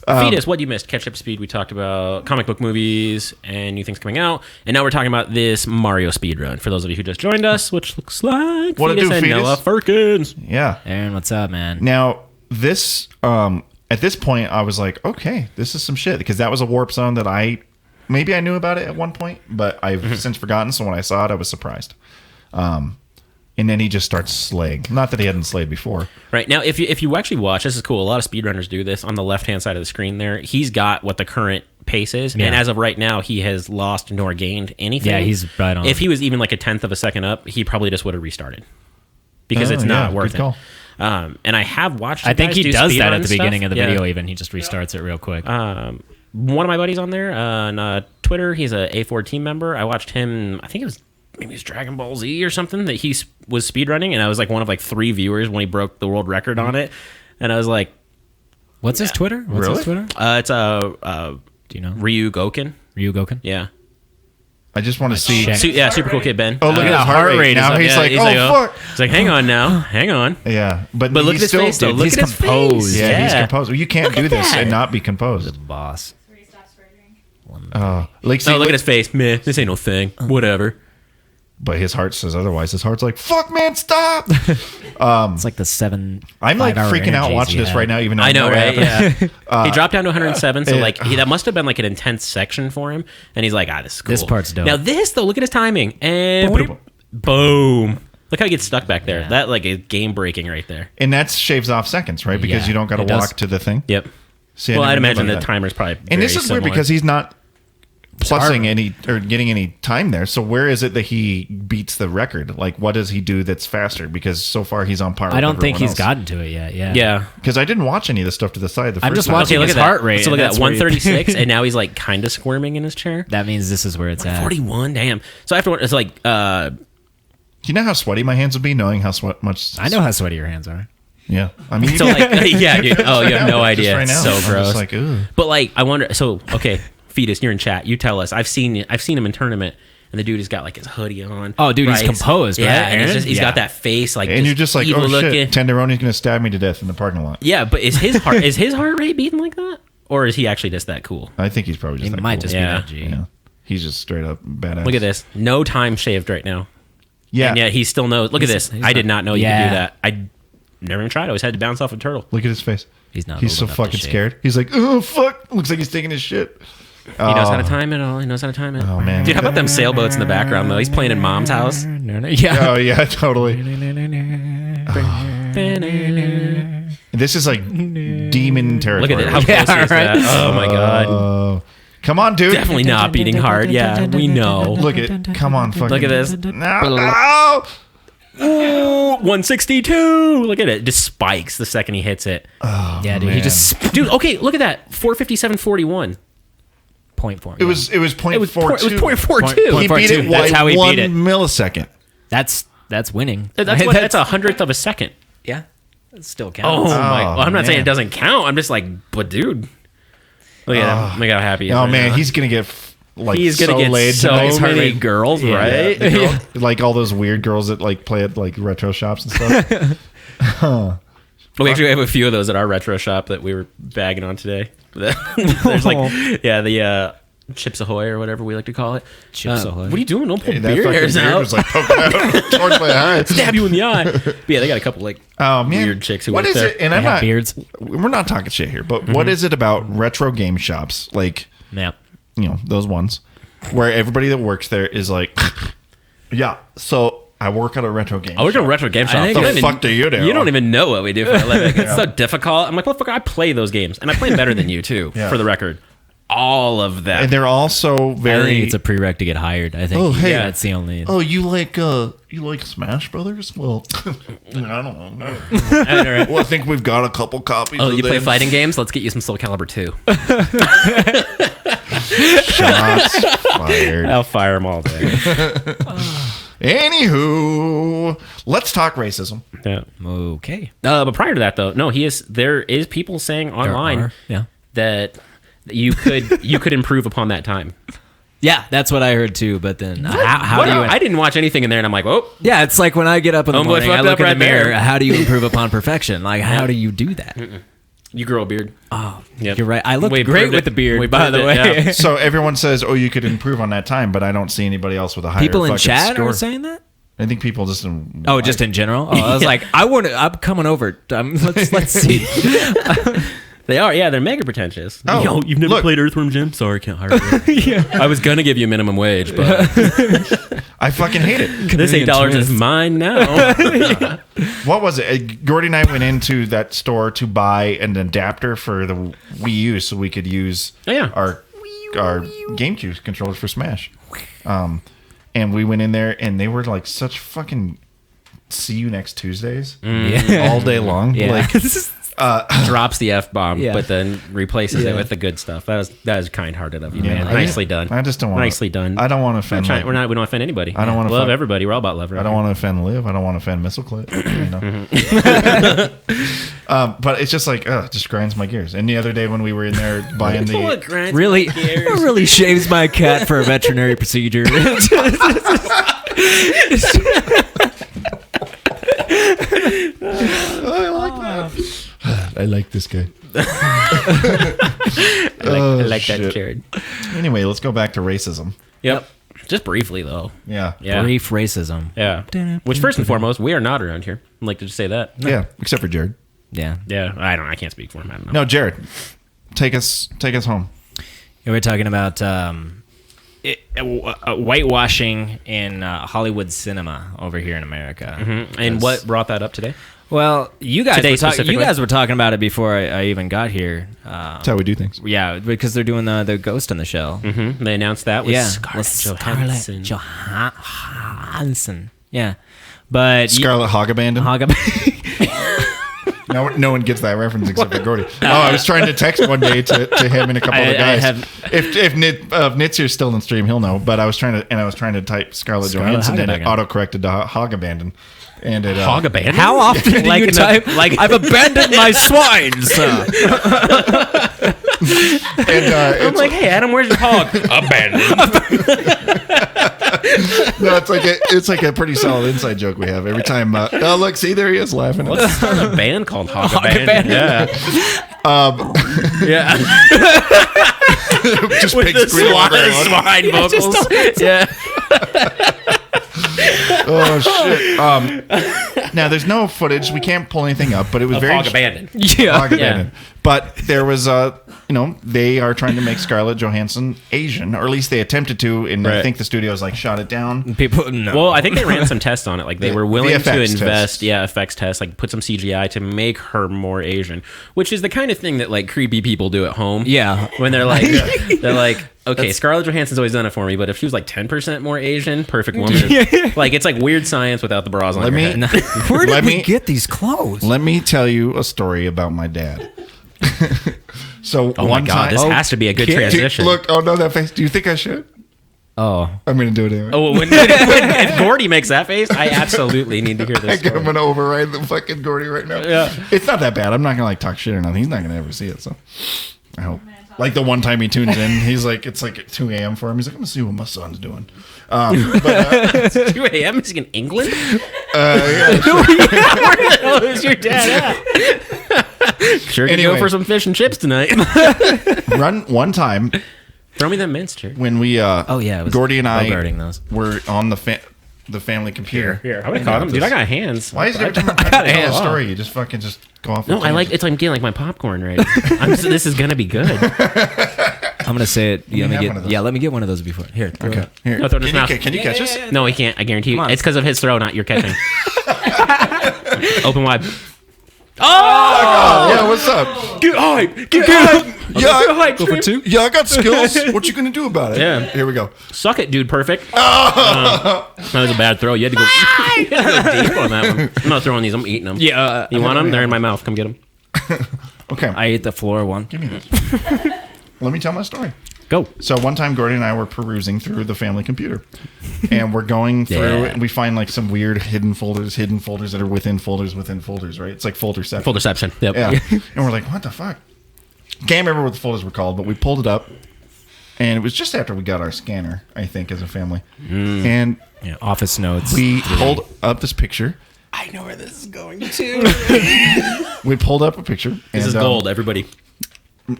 Fetus, what you missed? Catch up speed. We talked about comic book movies and new things coming out, and now we're talking about this Mario speedrun. For those of you who just joined us, which looks like what Fetus and Fetus? Noah Firkins. Yeah, Aaron, what's up, man? Now this, at this point, I was like, okay, this is some shit because that was a warp zone that I knew about it at one point, but I've since forgotten. So when I saw it, I was surprised. And then he just starts slaying. Not that he hadn't slayed before. Right. Now, if you actually watch, this is cool. A lot of speedrunners do this. On the left-hand side of the screen there, he's got what the current pace is. Yeah. And as of right now, he has lost nor gained anything. Yeah, he's right on. If he was even like a tenth of a second up, he probably just would have restarted. Because it's not worth it. And I have watched I think he does that at the beginning of the video Yeah. even. He just restarts it real quick. One of my buddies on there, on Twitter, he's a A4 team member. I watched him, I think it was Dragon Ball Z or something that he was speedrunning, and I was like one of like 3 viewers when he broke the world record on it, and I was like, what's his Twitter? What's his Twitter? It's do you know? Ryu Goken. Yeah. I just want to see. Super cool kid Ben. Oh, look at his heart rate. Now he's like, fuck. He's like, hang on now, hang on. Yeah, but look at his face though. Look he's at his composed. face. Yeah, he's composed. Well, you can't do this and not be composed. The boss. Look at his face. Meh, this ain't no thing. Whatever. But his heart says otherwise. His heart's like, fuck, man, stop. It's like the 7. I'm like freaking out watching this right now, even though I know, right? Yeah. He he dropped down to 107, so like that must have been like an intense section for him. And he's like, this is cool. This part's dope. Now this though, look at his timing, and boom. Look how he gets stuck back there. Yeah. That like is game breaking right there. And that shaves off seconds, right? Because you don't got to walk to the thing. Yep. See, I'd imagine the timer's probably. And this is weird because he's not plussing any or getting any time there. So where is it that he beats the record? Like, what does he do that's faster? Because so far he's on par. I don't think he's gotten to it yet. Yeah. Because I didn't watch any of the stuff to the side. I'm just watching his heart rate. So look at that, 136, and now he's like kind of squirming in his chair. That means this is where it's at. 41. Damn. So afterward, it's like. Do you know how sweaty my hands would be knowing how much? I know how sweaty your hands are. Yeah, I mean, so like, yeah, dude. Oh, you have no idea. Right now, so gross. Just like, ugh. But like, I wonder. So okay. Fetus, you're in chat. You tell us. I've seen him in tournament, and the dude has got like his hoodie on. Oh, dude, he's composed, right? Yeah, and he's got that face like. And you're just like, oh looking. shit, Tenderoni's gonna stab me to death in the parking lot. Yeah, but is his heart rate beating like that, or is he actually just that cool? I think he's probably just. He might cool. just be that G. Yeah. He's just straight up badass. Look at this. No time shaved right now. Yeah. And yet he still knows. Look at this. I did not know you could do that. never even tried. I always had to bounce off a turtle. Look at his face. He's not. He's so fucking scared. He's like, oh fuck! Looks like he's taking his shit. He knows how to time it all. He knows how to time it. Oh man, dude, how about them sailboats in the background though? He's playing in Mom's house. Yeah. Oh yeah, totally. This is like demon territory. Look at it. How close is that? Oh my god. Come on, dude. Definitely not beating hard. Yeah, we know. Look at. Come on, fucking. Look at this. No. Ooh, 162. Look at it. It just spikes the second he hits it. Oh, Yeah, dude. man. He just Dude, okay, look at that. 457.41. 0.4. It was 0.42. It was 0.42. He beat it That's by how he 1 beat it. millisecond. That's winning. That's a hundredth of a second. Yeah. It still Oh, counts. my. Well, I'm not saying man. it doesn't count. I'm just like, but dude. Look at him. Look how happy he is. Oh right man, now. he's gonna get like He's gonna so get laid so tonight. many girls, right? The girl- like all those weird girls that like play at like retro shops and stuff. We actually have a few of those at our retro shop that we were bagging on today. There's like, yeah, the Chips Ahoy or whatever we like to call it. Chips Ahoy. What are you doing? Don't pull Hey, that beer fucking hairs beard out. was like poking out towards my eye. Stab you in the eye. But yeah, they got a couple like Oh man, weird chicks who what work is there. it? And They I'm have not. beards. We're not talking shit here, but what is it about retro game shops, like Yeah. those ones, where everybody that works there is like, yeah. So I work at a retro game. I work at a shop. retro game shop. think You the don't fuck do you do? You don't even know what we do for a living. It's so difficult. I'm like, motherfucker, I play those games. And I play them better than you, too, Yeah. for the record. All of them. And they're also I very. think it's a prereq to get hired. I think. Oh, hey. Yeah, it's the only. Oh, you like Smash Brothers? Well, I don't know. Well, I think we've got a couple copies. Oh, of you play them. fighting games? Let's get you some Soul Calibur 2. Shots fired. I'll fire them all day. Anywho, let's talk racism. Yeah. Okay. But prior to that, though, no, there is people saying online Yeah. that you could improve upon that time. Yeah, that's what I heard too. But then, how What? do you? I didn't watch anything in there, and I'm like, oh, Yeah, it's like when I get up in the Homeboy morning, I fucked look up in the right mirror. there. How do you improve upon perfection? Like, how do you do that? you grow a beard. Oh, Yep. you're right. I look We great proved with it. the beard, We by proved the it, way. yeah. So everyone says, "Oh, you could improve on that time," but I don't see anybody else with a higher. People in fucking chat score. are saying that. I think people just. Oh, just in general. Oh, I was like, I'm coming over. Let's see. They are, yeah, they're mega pretentious. Oh, Yo, you've never look. played Earthworm Jim? Sorry, can't hire you. I was gonna give you minimum wage, but I fucking hate it. this $8 is mine now. What was it? Gordy and I went into that store to buy an adapter for the Wii U so we could use Oh, yeah. our GameCube controllers for Smash. And we went in there and they were like such fucking see you next Tuesdays all day long. Yeah. Like Drops the F-bomb, Yeah. but then replaces it Yeah. with the good stuff. That is kind-hearted of you, Yeah. man. I- Nicely done. I just don't want Nicely done. I don't want to offend. We don't offend anybody. I don't wanna love fuck- everybody. We're all about love. I don't want to offend Liv. I don't want to offend Missile Clip. You know? But it's just like, it just grinds my gears. And the other day when we were in there buying the, really shaves my cat for a veterinary procedure. I like this guy. I like that, shit. Jared. Anyway, let's go back to racism. Yep. Just briefly, though. Yeah. Yeah. Brief racism. Yeah. Which, first and foremost, we are not around here. I'd like to just say that. Yeah. Except for Jared. Yeah. Yeah. I can't speak for him. I don't know. No, Jared, take us home. Yeah, we're talking about whitewashing in Hollywood cinema over here in America. And what brought that up today? Well, you guys Today were specifically? you guys were talking about it before I even got here. That's how we do things. Yeah, because they're doing the Ghost in the Shell. Mm-hmm. They announced that with Yeah, Scarlett with Johansson. Yeah, but Scarlett Hogabandon. No one gets that reference except for Gordy. Oh, I was trying to text one day to him and a couple other guys. If Nit's here still in stream, he'll know. But I was trying to type Scarlett Johansson and it autocorrected to Hogabandon. And it Hogabandon? how often do you type? I've abandoned my swines. I'm like, hey, Adam, where's your hog? Abandoned. No, it's like a pretty solid inside joke we have every time. Oh, look, see, there he is laughing. Let's start a band called Hogabandon. Yeah. Yeah. Just pig squeal all day long. swine vocals. Yeah. Oh shit. Now, there's no footage. We can't pull anything up, but it was very Hog abandoned. Hog abandoned. But there was they are trying to make Scarlett Johansson Asian, or at least they attempted to, and I think the studios shot it down. People, no. Well, I think they ran some tests on it. Like they were willing VFX to invest, tests. effects tests, like put some CGI to make her more Asian, which is the kind of thing that like creepy people do at home. Yeah, when they're like, okay, Scarlett Johansson's always done it for me, but if she was like 10% more Asian, perfect woman. Like it's like weird science without the bras on her head. Where did we get these clothes? Let me tell you a story about my dad. So oh my god, this has to be a good transition. Look, oh no, that face. Do you think I should? Oh, I'm gonna do it anyway. Oh, when if Gordy makes that face, I absolutely need to hear this. I'm gonna override the fucking Gordy right now. Yeah, it's not that bad. I'm not gonna talk shit or nothing. He's not gonna ever see it. So I hope. Like the one time he tunes in, he's like, it's like at 2 a.m. for him. He's like, I'm gonna see what my son's doing. But 2 a.m. Is he in England? Yeah, sure. Where the hell is your dad at? Sure can go for some fish and chips tonight. Run one time. Throw me that mince, Jared. When we, it was Gordy and I were on the family computer. Here, I would have caught him. Dude, I got hands. Why is it every time I got a story, you just fucking just go off? No, I like it's like I'm getting like my popcorn ready. This is gonna be good. I'm gonna say it. Let me get one of those before. Here, okay. Here. No, can you catch us? No, he can't. I guarantee you. It's because of his throw, not your catching. Open wide. Oh! Yeah, what's up? Get hype! Yeah, go for two. Yeah, I got skills. What you gonna do about it? Yeah. Here we go. Suck it, dude. Perfect. That was a bad throw. You had to go deep on that one. I'm not throwing these. I'm eating them. Yeah. You want them? They're in my mouth. Come get them. Okay. I ate the floor one. Give me this. Let me tell my story. Go. So one time, Gordy and I were perusing through the family computer, and we're going through, and we find like some weird hidden folders that are within folders, right? It's like folderception. Folderception. Yep. Yeah. And we're like, what the fuck? Can't remember what the folders were called, but we pulled it up, and it was just after we got our scanner, I think, as a family. And office notes. We pulled up this picture. I know where this is going to. We pulled up a picture. This is gold, everybody.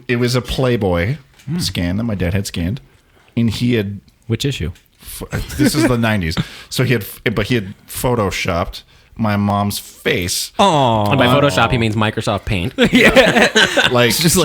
It was a Playboy scan that my dad had scanned, and he had which issue? This is the 90s. So he had photoshopped my mom's face. Oh, and by Photoshop he means Microsoft Paint. Like just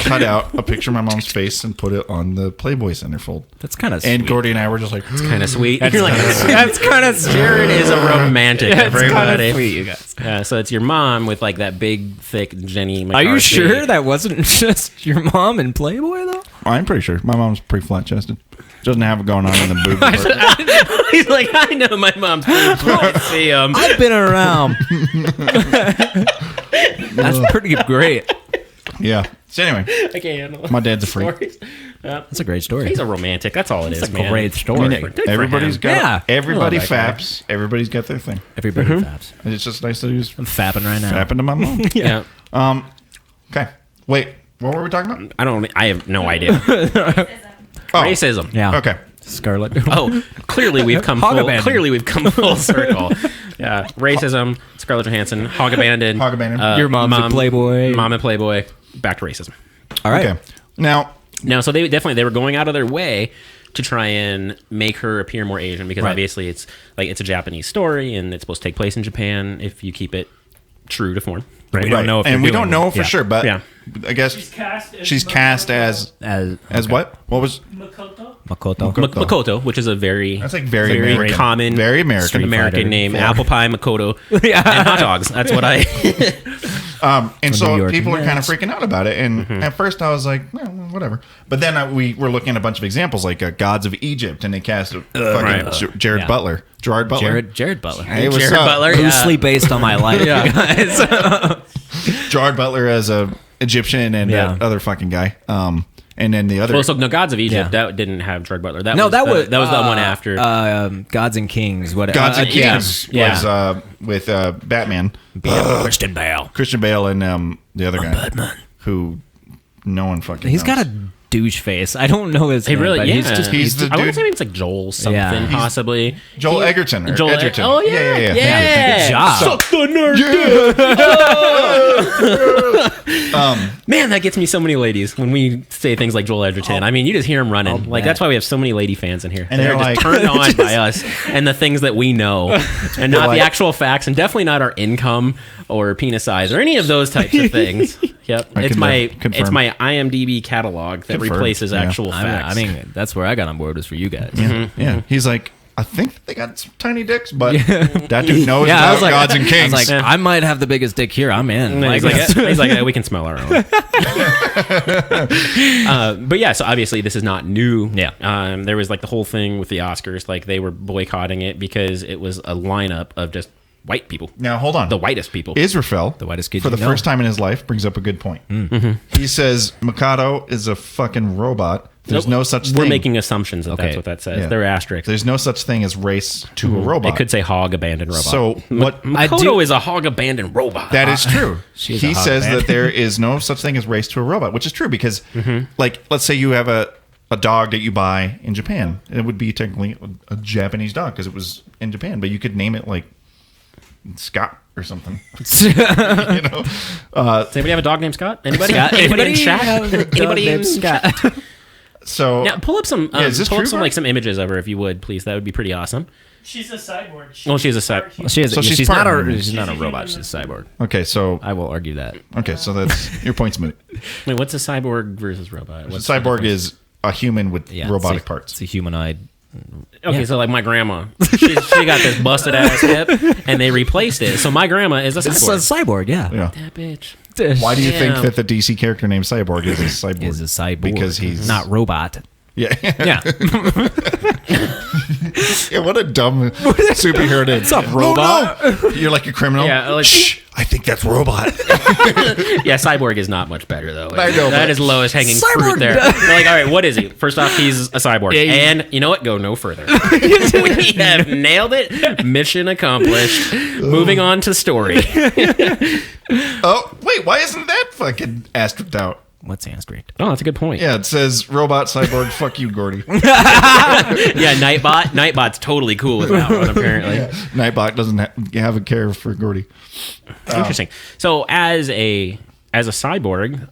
cut out a picture of my mom's face and put it on the Playboy centerfold. That's kind of sweet. And Gordy and I were just like, it's kind of sweet. You're like, that's kind of sweet. Jared is a romantic. Everybody. Kind of sweet, you guys. Yeah, so it's your mom with like that big, thick Jenny McCarthy. Are you sure that wasn't just your mom in Playboy though? I'm pretty sure my mom's pretty flat chested. Doesn't have it going on in the boob department. He's like, I know my mom's pretty flat. See I've been around. That's pretty great. Yeah. So anyway, I can't handle it. My dad's a freak. That's a great story. He's a romantic. That's all it is, man. A great story. I mean, everybody's got everybody faps. Guy. Everybody's got their thing. Everybody faps. And it's just nice to use. I'm fapping right now. Fapping to my mom. Yeah. Okay. Wait. What were we talking about? I have no idea. Racism. Yeah. Okay. Scarlett. Oh, clearly we've come full circle. Yeah. Racism. Scarlett Johansson. Hog abandoned. Your mom's a Playboy. Mom and Playboy. Back to racism. All right. Okay. Now, so they were going out of their way to try and make her appear more Asian because obviously it's a Japanese story and it's supposed to take place in Japan if you keep it true to form. Right. We don't know if we don't know for sure, but I guess she's cast as what? What was Makoto, which is a very very American, common, very American name. Apple pie, Makoto, and hot dogs. That's what I. And so people are kind of freaking out about it. And at first I was like, well, whatever. But then we were looking at a bunch of examples like Gods of Egypt, and they cast Jared Butler. Gerard Butler. Jared Butler. Hey, what's Jared up? Butler. Loosely based on my life, guys. Gerard Butler as a Egyptian and that other fucking guy. And then the other. Well, so no, Gods of Egypt that didn't have Gerard Butler. That was the one after. Gods and Kings. Gods and Kings was with Batman. Christian Bale. Christian Bale and the other guy. Batman. Who no one fucking He's knows. got a douche face. I don't know his name. Really, but he's the dude. I want to say it's like Joel something, possibly. Joel Egerton. Joel Edgerton. Oh, yeah. Good job. Suck the nerd Man, that gets me so many ladies when we say things like Joel Edgerton. I mean, you just hear them running. That's why we have so many lady fans in here. And they're just turned on by us and the things that we know, and not the actual facts, and definitely not our income or penis size or any of those types of things. Yep, it's my IMDb catalog that replaces actual facts. I mean, that's where I got on board, was for you guys. Yeah. He's like, I think they got some tiny dicks, but that dude knows about gods and kings. I was like, I might have the biggest dick here. I'm in. He's like, we can smell our own. But yeah, so obviously this is not new. Yeah. There was like the whole thing with the Oscars, like they were boycotting it because it was a lineup of just white people. Now, hold on. The whitest people. Israfel, the whitest kid for the first time in his life, brings up a good point. He says Mikado is a fucking robot. There's no such thing. We're making assumptions that that's what that says. Yeah. They're asterisks. There's no such thing as race to a robot. It could say hog abandoned robot. So what? Makoto is a hog abandoned robot. That is true. He says that there is no such thing as race to a robot, which is true because, like, let's say you have a dog that you buy in Japan. It would be technically a Japanese dog because it was in Japan, but you could name it like Scott or something. Does anybody have a dog named Scott? Anybody? Anybody in chat? Anybody named Scott? So now pull up some is this true, like some images of her if you would, please. That would be pretty awesome. She's a cyborg. She's a cyborg. She's not a robot. She's a cyborg. Okay, so I will argue that. Okay, so that's your point's moot. Wait, what's a cyborg versus robot? A cyborg is a human with robotic parts. It's a humanoid. Okay, so like my grandma, she got this busted ass hip, and they replaced it. So my grandma is a cyborg. It's a cyborg, yeah. That bitch. Why do you think that the DC character named Cyborg is a cyborg? Is a cyborg because he's not robot. Yeah. Yeah. Yeah, what a dumb superhero name. What's up, robot? Oh, no. You're like a criminal. Yeah, like, shh, I think that's robot. Yeah, cyborg is not much better though. I know, that is lowest hanging fruit there. They're like, all right, what is he? First off, he's a cyborg, and you know what? Go no further. We have nailed it. Mission accomplished. Moving on to story. Oh wait, why isn't that fucking asterisked out? What's asterisk? Oh, that's a good point. Yeah, it says robot cyborg. Fuck you, Gordy. Yeah, Nightbot. Nightbot's totally cool with that one. Apparently, Nightbot doesn't have a care for Gordy. Interesting. So as a cyborg,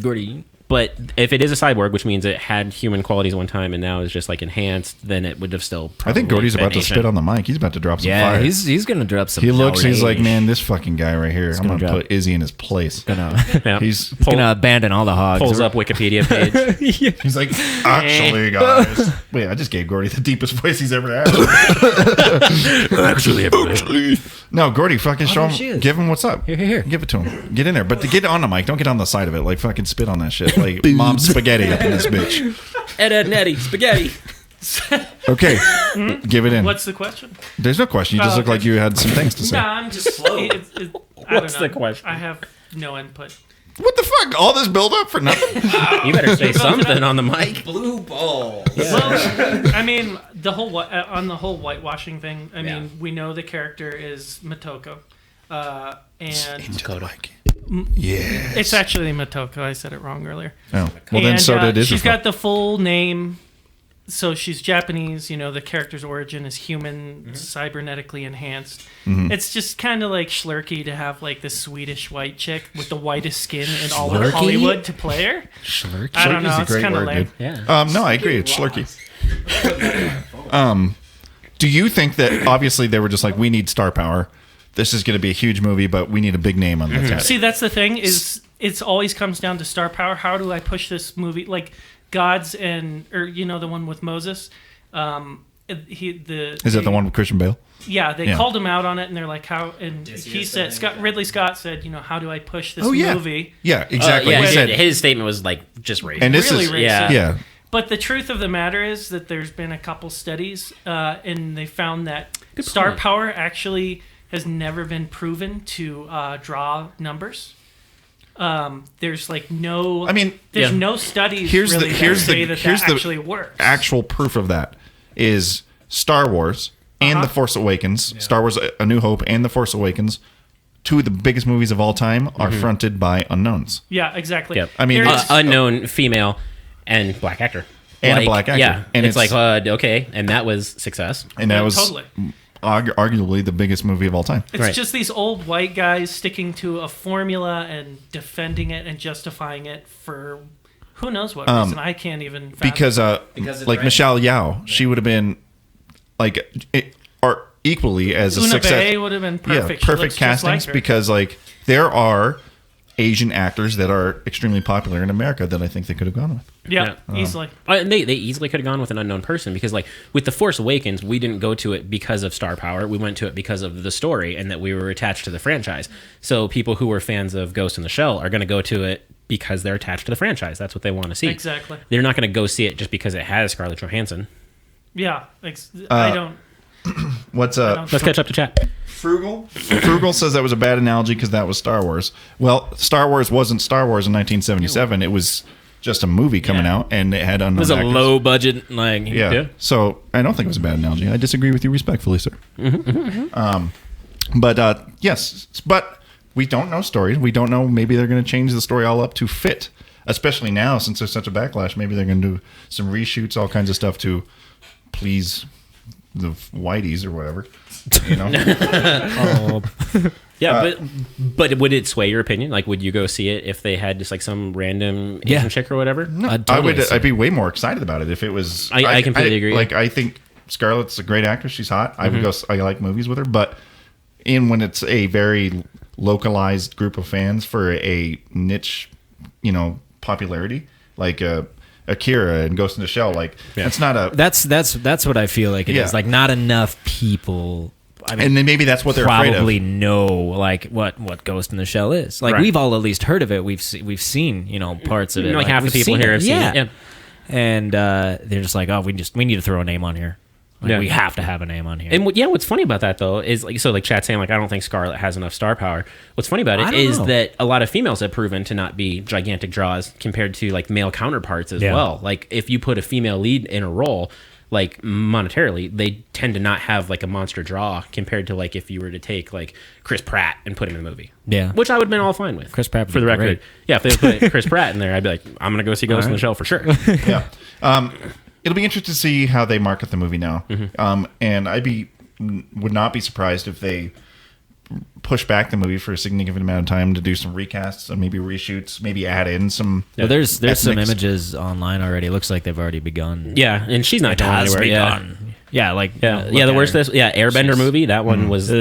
Gordy. but if it is a cyborg, which means it had human qualities one time and now is just like enhanced, then it would have still. I think Gordy's about to spit on the mic. He's about to drop some fire. He's gonna drop some. He looks. He's like, man, this fucking guy right here. I'm gonna put Izzy in his place. He's gonna abandon all the hogs. Pulls up Wikipedia page. He's like, actually, guys. Wait, I just gave Gordy the deepest voice he's ever had. Actually. No, Gordy, fucking show him. Give him what's up. Here. Give it to him. Get in there, but to get on the mic. Don't get on the side of it. Like fucking spit on that shit. Like mom's spaghetti up in this bitch. Ed, Nettie, spaghetti. Okay, give it in. What's the question? There's no question. You just look like you had some things to say. Nah, I'm just slow. What's the question? I have no input. What the fuck? All this build up for nothing? You better say something on the mic. Blue ball. Yeah. Well, I mean, on the whole whitewashing thing. I mean, we know the character is Motoko, and into the mic. Yeah, it's actually Motoko. I said it wrong earlier. Oh, well then so did Israfel. She's got the full name. So she's Japanese, the character's origin is human, cybernetically enhanced. It's just kind of like Schlurky to have like this Swedish white chick with the whitest skin in all of Hollywood to play her. Schlurky? I don't know, Schlurky's a it's great kind of word, lame. dude. Yeah. No, I agree. It's Schlurky. Do you think that obviously they were just like, we need star power. This is going to be a huge movie, but we need a big name on the tag. See, that's the thing is it's always comes down to star power. How do I push this movie? Like Gods the one with Moses. Is that the one with Christian Bale? Yeah, they called him out on it, and they're like, "How?" And he said, Ridley Scott said, "How do I push this movie?" Yeah, exactly. He said his statement was like just racist. And this really is racist. Yeah. But the truth of the matter is that there's been a couple studies, and they found that star power actually has never been proven to draw numbers. There's like no. I mean, there's no studies that say that actually works. Actual proof of that is Star Wars and The Force Awakens. Yeah. Star Wars: A New Hope and The Force Awakens, two of the biggest movies of all time, are fronted by unknowns. Yeah, exactly. Yep. I mean, unknown female and black actor. And a black actor. Yeah, and it's like okay, and that was success. And that was totally. arguably the biggest movie of all time. It's just these old white guys sticking to a formula and defending it and justifying it for who knows what reason. I can't even fathom. Because like Michelle Yeoh, she would have been or equally as a Una success. Bay would have been perfect. Yeah, perfect castings because like there are Asian actors that are extremely popular in America that I think they could have gone with. Yeah, easily. And they easily could have gone with an unknown person because, like, with The Force Awakens, we didn't go to it because of star power. We went to it because of the story and that we were attached to the franchise. So people who were fans of Ghost in the Shell are going to go to it because they're attached to the franchise. That's what they want to see. Exactly. They're not going to go see it just because it has Scarlett Johansson. Yeah, I don't. Let's catch up to chat. Frugal says that was a bad analogy because that was Star Wars. Well, Star Wars wasn't Star Wars in 1977. It was just a movie coming out, and it had unknown It was a actors. low budget, like Yeah. So I don't think it was a bad analogy. I disagree with you respectfully, sir. But yes, but we don't know stories. We don't know. Maybe they're going to change the story all up to fit, especially now since there's such a backlash. Maybe they're going to do some reshoots, all kinds of stuff to please the whiteys or whatever. You know. Yeah, but would it sway your opinion? Like, would you go see it if they had just like some random Asian chick or whatever? No, I'd be way more excited about it if it was. I completely agree. Like, I think Scarlett's a great actress. She's hot. I would go. I like movies with her, but when it's a very localized group of fans for a niche, popularity like Akira and Ghost in the Shell, like that's not a. That's what I feel like it is. Like, not enough people. I mean, and then maybe that's what they're probably afraid of. know like what Ghost in the Shell is. Like, we've all at least heard of it. We've seen parts of it. Like half the people here have seen it. Yeah. And they're just like, oh, we need to throw a name on here. Like, we have to have a name on here. And what's funny about that though is like Chad's saying, like, I don't think Scarlett has enough star power. What's funny about it is that a lot of females have proven to not be gigantic draws compared to like male counterparts as well. Like, if you put a female lead in a role, like, monetarily, they tend to not have like a monster draw compared to like if you were to take like Chris Pratt and put him in a movie. Yeah, which I would have been all fine with. Chris Pratt, for the record. Great. Yeah, if they put Chris Pratt in there, I'd be like, I'm gonna go see Ghost in the Shell for sure. Yeah. It'll be interesting to see how they market the movie now. And would not be surprised if they push back the movie for a significant amount of time to do some recasts and maybe reshoots, maybe add in some. Well, there's some images online already. It looks like they've already begun. Yeah, and she's not going anywhere. Yeah, the worst. Airbender movie. That one was. And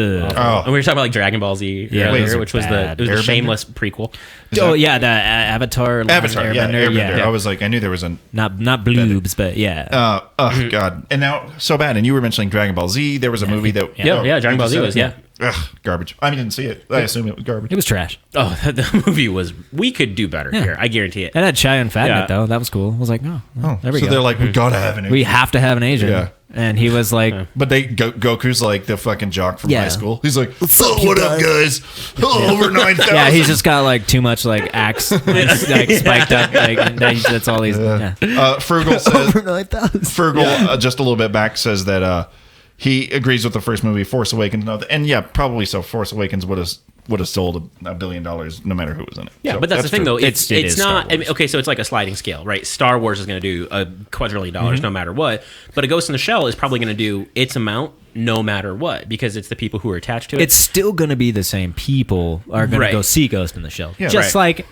we were talking about like Dragon Ball Z earlier, which was the shameless prequel. The Avatar. Airbender. Yeah. I was like, I knew there was a not bloobs, but yeah. Oh God! And now so bad. And you were mentioning Dragon Ball Z. There was a movie that Dragon Ball Z was garbage. I didn't see it. I assume it was garbage. It was trash. Oh, the movie was. We could do better here. I guarantee it. It had Chai and Fat in it though. That was cool. I was like, there we go. So they're like, we gotta have an Asian. We have to have an Asian. Yeah. And he was like, but Goku's like the fucking jock from high school. He's like, what up, guys? over 9,000. Yeah, he's just got like too much like axe, like spiked up. Like, and that's all he's. Frugal says over 9,000. Frugal, just a little bit back, says that he agrees with the first movie, Force Awakens, and probably so. Force Awakens would have sold $1 billion no matter who was in it. Yeah, so but that's the thing, though. It's not. I mean, okay, so it's like a sliding scale, right? Star Wars is going to do $2 quadrillion no matter what, but a Ghost in the Shell is probably going to do its amount no matter what, because it's the people who are attached to it. It's still going to be the same people are going to go see Ghost in the Shell, just like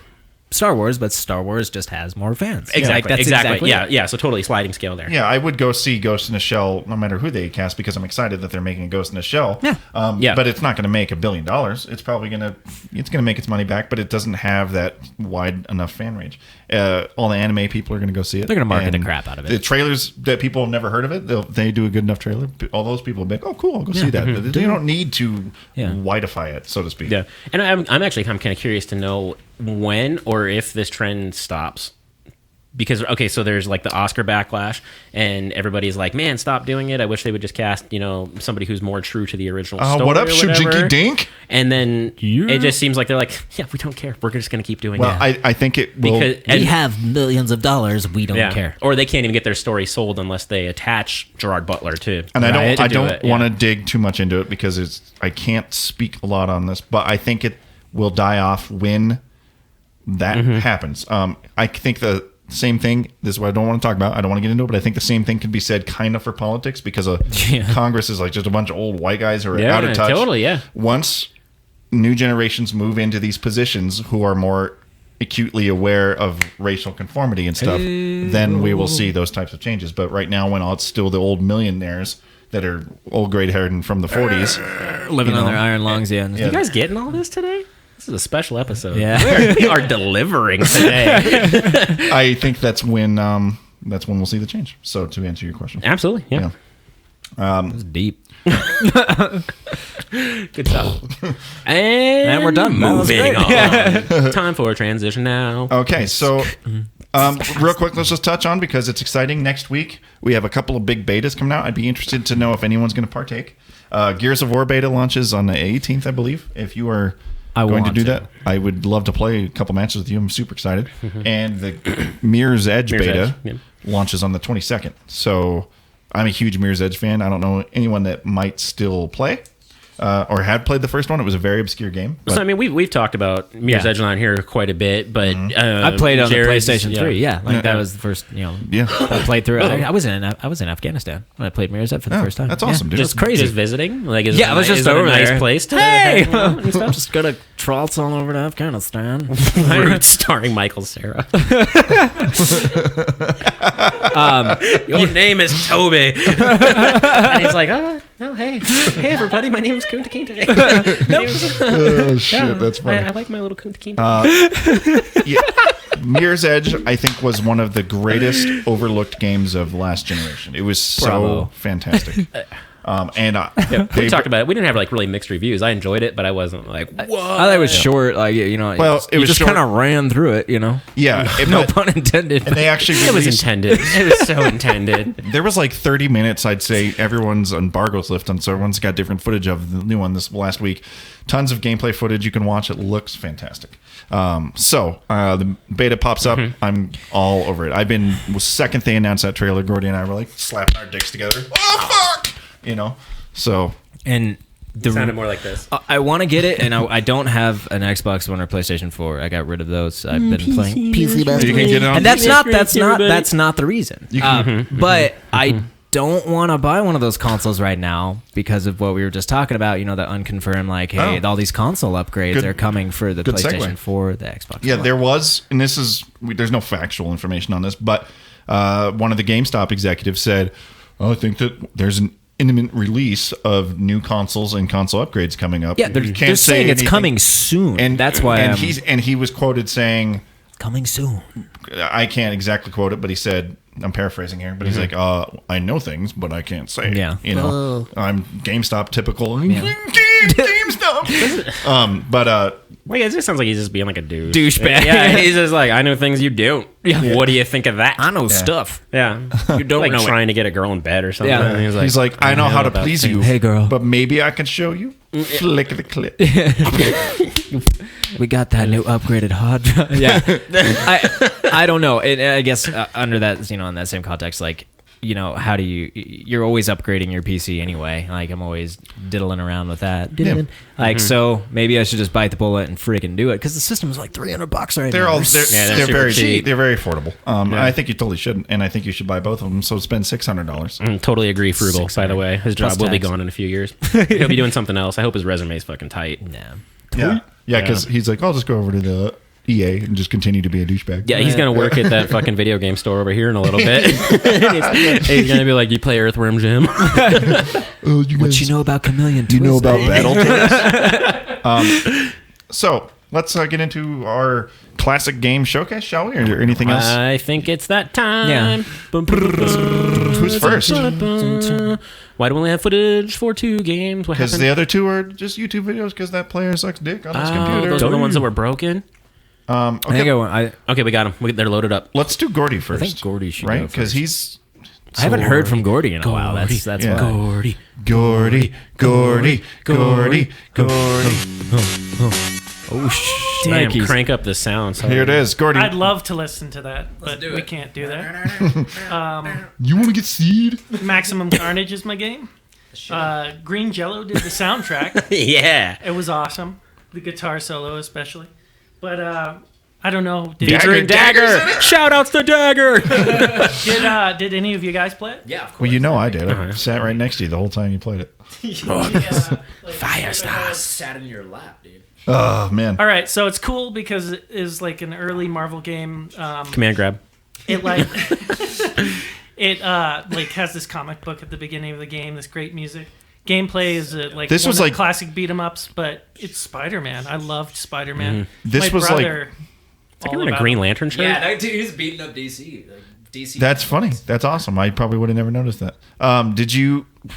Star Wars, but Star Wars just has more fans. Exactly. Yeah. So totally sliding scale there. Yeah, I would go see Ghost in the Shell no matter who they cast because I'm excited that they're making a Ghost in the Shell. Yeah. But it's not going to make $1 billion. It's probably going to make its money back, but it doesn't have that wide enough fan range. All the anime people are going to go see it. They're going to market the crap out of it. The trailers that people have never heard of it, they do a good enough trailer. All those people will be like, oh, cool, I'll go see that. They don't need to whiteify it, so to speak. Yeah, and I'm kind of curious to know when or if this trend stops. Because, okay, so there's like the Oscar backlash, and everybody's like, man, stop doing it. I wish they would just cast, somebody who's more true to the original story. What up, Shujinky Dink? And then it just seems like they're like, yeah, we don't care. We're just going to keep doing it. Well, I think it will. We have millions of dollars. We don't care. Or they can't even get their story sold unless they attach Gerard Butler to. And I don't want to dig too much into it because I can't speak a lot on this, but I think it will die off when that happens. I think same thing. This is what I don't want to talk about. I don't want to get into it, but I think the same thing could be said kind of for politics because Congress is like just a bunch of old white guys who are out of touch. Totally, yeah. Once new generations move into these positions who are more acutely aware of racial conformity and stuff, then we will see those types of changes. But right now, when it's still the old millionaires that are old gray haired and from the 40s, living on their iron lungs, You guys getting all this today? This is a special episode. Yeah, we are delivering today. I think that's when we'll see the change. So to answer your question, absolutely, yeah. That's deep. Good stuff. And we're done. Moving on. Time for a transition now. Okay, so real quick, let's just touch on because it's exciting. Next week we have a couple of big betas coming out. I'd be interested to know if anyone's going to partake. Gears of War beta launches on the 18th, I believe. If you are going to do that, I would love to play a couple matches with you. I'm super excited. And the Mirror's Edge beta launches on the 22nd. So I'm a huge Mirror's Edge fan. I don't know anyone that might still play or had played the first one. It was a very obscure game. So, I mean, we've talked about Mirror's Edge on here quite a bit, but I played on the PlayStation 3. Yeah, that was the first, I played through it. I was in Afghanistan when I played Mirror's Edge for the first time. That's awesome, dude. Just crazy. Just visiting? Like, I was just over there. Nice place to hey! Just go to trots all over to Afghanistan. Roots starring Michael Cera. Your name is Toby. And he's like, hey everybody, my name is Kunta Kinte. Oh shit, that's funny. I like my little Kunta Kinte. Mirror's Edge, I think, was one of the greatest overlooked games of last generation. It was so fantastic. We talked about it. We didn't have like really mixed reviews. I enjoyed it, but I wasn't like, what? I thought it was short. Like, well, it was just kind of ran through it, Yeah. No pun intended. And they actually it was intended. It was so intended. There was like 30 minutes, I'd say. Everyone's embargo's lifted, so everyone's got different footage of the new one this last week. Tons of gameplay footage you can watch. It looks fantastic. The beta pops up. I'm all over it. Second they announced that trailer, Gordy and I were like slapping our dicks together. Oh, fuck! So. And it sounded more like this. I want to get it, and I don't have an Xbox One or PlayStation 4. I got rid of those. I've been playing PC. You can get it on and that's not the reason. But I don't want to buy one of those consoles right now because of what we were just talking about. The unconfirmed, all these console upgrades are coming for the PlayStation 4, the Xbox. Yeah, One. there was, and there's no factual information on this, but one of the GameStop executives said, I think that there's an imminent release of new consoles and console upgrades coming up. Yeah, they're saying it's coming soon, and that's why. He was quoted saying, "Coming soon." I can't exactly quote it, but he said, I'm paraphrasing here, but he's like, I know things, but I can't say it. Yeah, I'm GameStop typical. Yeah. GameStop. Well, it just sounds like he's just being like a douchebag. Yeah, he's just like, I know things you don't. Yeah. What do you think of that? I know stuff. Yeah, you don't know trying to get a girl in bed or something. Yeah. And he's like, I know how to please you. Hey, girl, but maybe I can show you. Flick the clip. We got that new upgraded hard drive. Yeah, I don't know. I guess under that, in that same context, how do you're always upgrading your PC anyway. Like, I'm always diddling around with that. So maybe I should just bite the bullet and freaking do it because the system is like $300 right now. They're very cheap. They're very affordable. I think you totally should, and I think you should buy both of them. So spend $600. Totally agree, Frugal. By the way, his job will be gone in a few years. He'll be doing something else. I hope his resume is fucking tight. Yeah, because he's like, I'll just go over to the EA and just continue to be a douchebag. Yeah, he's gonna work at that fucking video game store over here in a little bit. He's gonna be like, "You play Earthworm Jim? What you know about Chameleon? Do you know about Battletoads?" So let's get into our classic game showcase, shall we? Or is there anything else? I think it's that time. Yeah. Who's first? Why do we only have footage for 2 games? Because the other 2 are just YouTube videos because that player sucks dick on his computer. Those are the ones that were broken? Okay. Okay, we got them. They're loaded up. Let's do Gordy first. I think Gordy should go first. Because he's... I haven't heard from Gordy in a while. That's yeah. why. Gordy. Oh, shit. Damn, crank up the sound. Here it is, Gordy. I'd love to listen to that, but we can't do that. You want to get seed? Maximum Carnage is my game. Green Jello did the soundtrack. Yeah. It was awesome. The guitar solo especially. But I don't know. Featuring Dagger. Shout outs to Dagger. Did any of you guys play it? Yeah, of course. Well, you know I did. I sat right next to you the whole time you played it. Fire stars. Sat in your lap, dude. Oh, man. All right, so it's cool because it is like an early Marvel game. Command grab. It like it like has this comic book at the beginning of the game. This great music. Gameplay is like This one was of the like- classic beat 'em ups, but it's Spider-Man. I loved Spider-Man. This My was like- brother, It's like you're in a Green Lantern shirt. Yeah, that dude, he's beating up DC. Like, DC. That's funny. That's awesome. I probably would have never noticed that.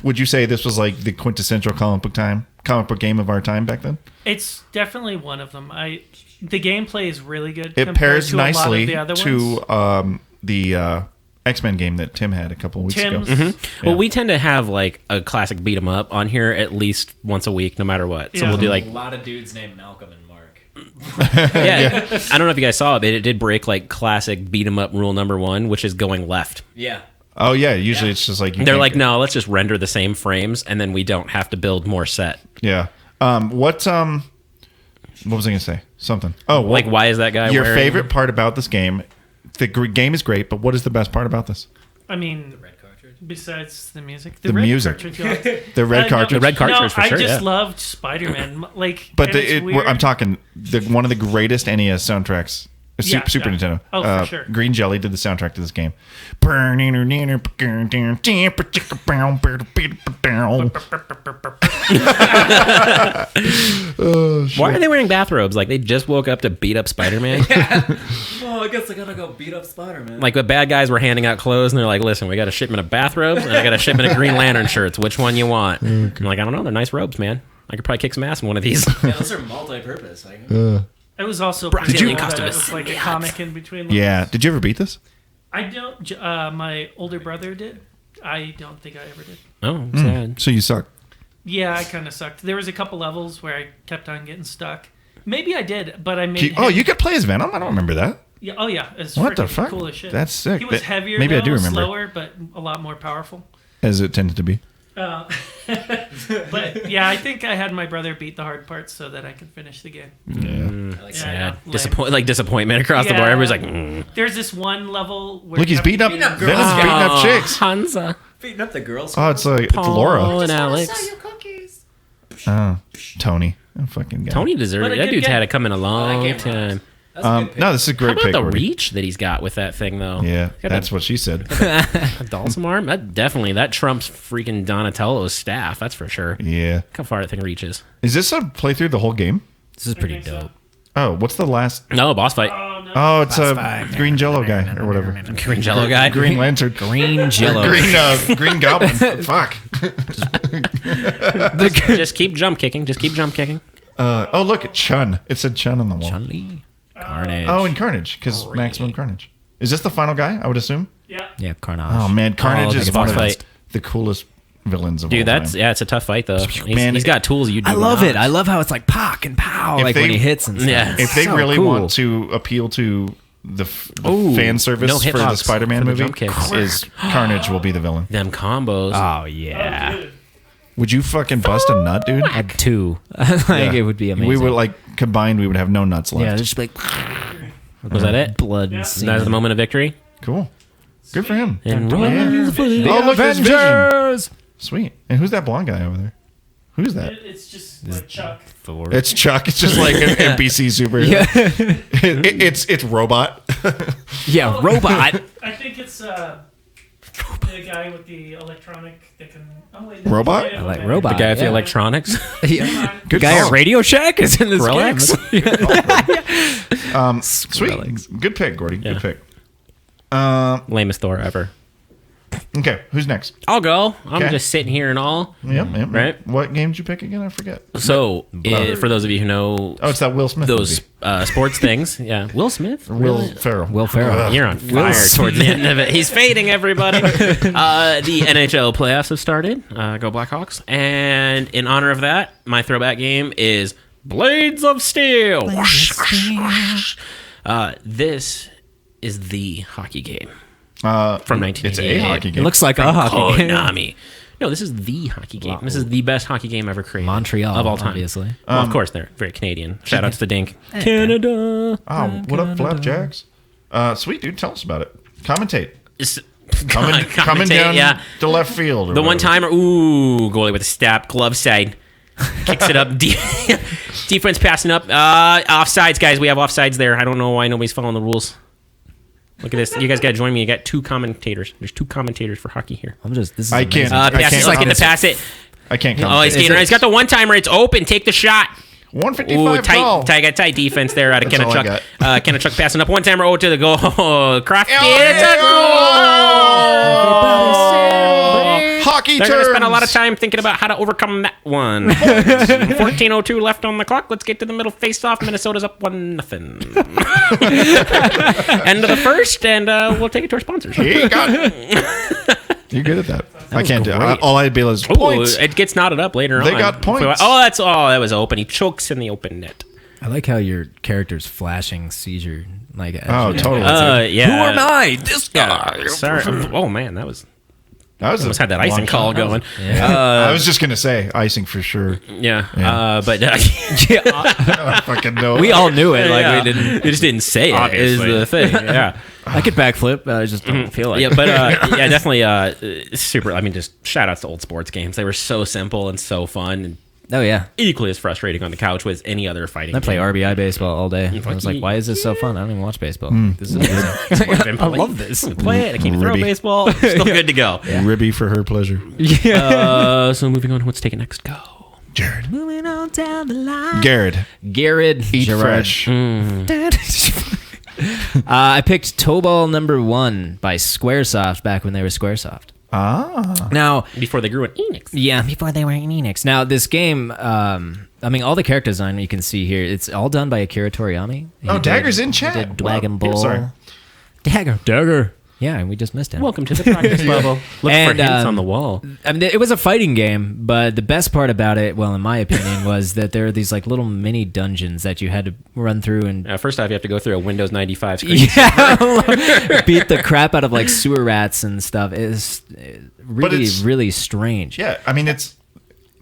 Would you say this was like the quintessential comic book game of our time back then? It's definitely one of them. The gameplay is really good. It compared pairs to a lot of nicely the other ones. to the X-Men game that Tim had a couple of weeks ago. Tim's. Well, we tend to have like a classic beat 'em up on here at least once a week, no matter what. So Yeah. we'll do a like, lot of dudes named Malcolm and Mark. yeah. I don't know if you guys saw it, but it did break like classic beat 'em up rule number 1, which is going left. Yeah. Oh yeah, usually it's just like They're can't like, get- no, let's just render the same frames, and then we don't have to build more set. Yeah. What was I gonna say? Something. Oh, Like, why is that guy your wearing... favorite part about this game? The game is great, but what is the best part about this? I mean, Red cartridge. besides the music, The red music. cartridge, yeah. The red No, cartridge. The red cartridge, for I sure, just yeah. loved Spider-Man. Like, But and it's weird. I'm talking one of the greatest NES soundtracks. Yeah, Super yeah. Nintendo. Oh, for sure. Green Jelly did the soundtrack to this game. Why are they wearing bathrobes? Like, they just woke up to beat up Spider-Man? Oh, I guess I gotta go beat up Spider-Man. Like, the bad guys were handing out clothes, and they're like, listen, we got a shipment of bathrobes, and I got a shipment of Green Lantern shirts. Which one you want? I'm like, I don't know. They're nice robes, man. I could probably kick some ass in one of these. Yeah, those are multi-purpose. Like, It was also pretty Did you- cool that it Customers. was like a comic in between. Yeah. Did you ever beat this? I don't. My older brother did. I don't think I ever did. Oh, sad. So you suck. Yeah, I kind of sucked. There was a couple levels where I kept on getting stuck. Maybe I did, but I made. Oh, you could play as Venom? I don't remember that. Yeah. Oh yeah. It's What the freaking fuck? Cool as shit. That's sick. He was That- heavier. maybe I though, do remember. Slower, but a lot more powerful. As it tended to be. But yeah, I think I had my brother beat the hard parts so that I could finish the game. Yeah. I like Sad. Yeah, lame. Disappointment across the board. Yeah. Everybody's like, There's this one level where Look, you he's have beating to up. beat up Venom's girls. beating up chicks. Hansa, beating up the girls. Oh, it's like it's Paul, Laura. and Alex. Oh, Tony. Oh, fucking guy. Tony deserved What it. a That good dude's game. had it coming a long game time. rocks. That's a good pick. No, this is a How great about pick. the Ruby. reach that he's got with that thing, though? Yeah, Got that's what she said. a Dalsum arm. That trumps freaking Donatello's staff. That's for sure. Yeah. Look how far that thing reaches. Is this a playthrough the whole game? This is pretty think so. dope. Oh, what's the last? No, boss fight. Oh no. Oh, it's a Green Jello guy or whatever. Green Jello guy. Green Lantern. Green Jello. Green Goblin. Fuck. Just keep jump kicking. Just keep jump kicking. Oh, look, Chun. It said Chun on the wall. Chun-Li. Carnage. Oh, and Carnage, because Maximum Carnage. Is this the final guy, I would assume? Yeah. Yeah, Carnage. Oh, man, Carnage is boss one of fight. the coolest villains of all Dude, time. it's a tough fight though. Man, He's got tools you do. I love not. it. I love how it's like pock and pow, If like they- when he hits and stuff. Yeah. If they So really cool. want to appeal to the Ooh, fan service no for the hitbox Spider-Man for the movie, jump kicks. is Carnage will be the villain. Them combos. Oh yeah. Dude. Would you fucking bust a nut, dude? At 2. like Yeah. it would be amazing. We would like combined, we would have no nuts left. Yeah, just like Was that it? blood and That was the semen. moment of victory. Cool. Good for him. And Yeah. for the Oh, look, there's Vision. Avengers! Sweet. And who's that blonde guy over there? Who's that? It's just like Chuck. Thor. It's Chuck. It's just like an NPC superhero. Yeah. It's Robot. Yeah, robot. I think it's the guy with the electronic that can. Oh wait. Robot? Yeah, I like okay. robot. The guy with the yeah. electronics. Yeah. Good Guy call. at Radio Shack is in this Skrillex? game. Sweet. Skrillex. Good pick, Gordy. Yeah. Good pick. Lamest Thor ever. Okay, who's next? I'll go. I'm Okay. just sitting here and all. Yep. Right. What game did you pick again? I forget. So, for those of you who know Oh, it's that Will Smith those movie. sports things, yeah. Will Smith? Will Ferrell. Will Ferrell. You're on fire towards the end of it. He's fading, everybody. The NHL playoffs have started. Go Blackhawks. And in honor of that, my throwback game is Blades of Steel. This is the hockey game from 1988. It's a hockey It game. looks like a hockey game. Konami. No, this is the hockey game. This is the best hockey game ever created. Montreal, of all time, obviously. Well, of course, they're very Canadian. Shout out to the Dink. Canada. Oh, what up, Flapjacks? Sweet dude, tell us about it. Commentate. Coming down to left field. The one timer. Ooh, goalie with a step, glove side. Kicks it up. Defense passing up. Offsides, guys. We have offsides there. I don't know why nobody's following the rules. Look at this. You guys got to join me. You got 2 commentators. There's 2 commentators for hockey here. I can't. Get to pass it. I can't commentate. Oh, he's getting right. He's got the one timer. It's open. Take the shot. 155 Ooh, tight defense there out of Kenachuk. Kenachuk passing up one timer to the goal. Crafty. It's a goal. Hockey They're going to spend a lot of time thinking about how to overcome that one. 14:02 left on the clock. Let's get to the middle face-off. Minnesota's up 1-0. End of the first, and we'll take it to our sponsors. He got it. You're good at that. I can't do it. All I'd be able to points. It gets knotted up later on. They got points. That was open. He chokes in the open net. I like how your character's flashing seizure. Totally. Yeah. Who am I? This guy. Sorry. Oh, man, that was almost had that long icing call going. I was just gonna say icing for sure. Yeah. But I fucking know. We all knew it. We didn't. We just didn't say it. Obviously. Is the thing. Yeah. I could backflip. I just don't feel like. Yeah, but definitely super. I mean, just shout outs to old sports games. They were so simple and so fun. And oh yeah, equally as frustrating on the couch with any other fighting. I play RBI baseball all day. I was like, why is this so fun? I don't even watch baseball. This is amazing. I love this. Play it. I can't throw baseball. Still good to go. Yeah. Ribby for her pleasure. Yeah. So moving on. Let's take it next. Go. Jared. Moving on down the line. Garrett. Eat Gerard. Fresh. I picked Tobal #1 by Squaresoft back when they were Squaresoft. Now, before they grew an Enix. Yeah, before they were an Enix. Now, this game, I mean, all the character design you can see here, it's all done by Akira Toriyama. Dagger's in chat. He did Dragon Ball. Sorry. Dagger. Yeah, and we just missed him. Welcome to the practice level. Look for hints on the wall. I mean, it was a fighting game, but the best part about it, well, in my opinion, was that there are these little mini dungeons that you had to run through and first off, you have to go through a Windows 95 screen. Yeah, beat the crap out of sewer rats and stuff. It's really strange. Yeah, I mean it's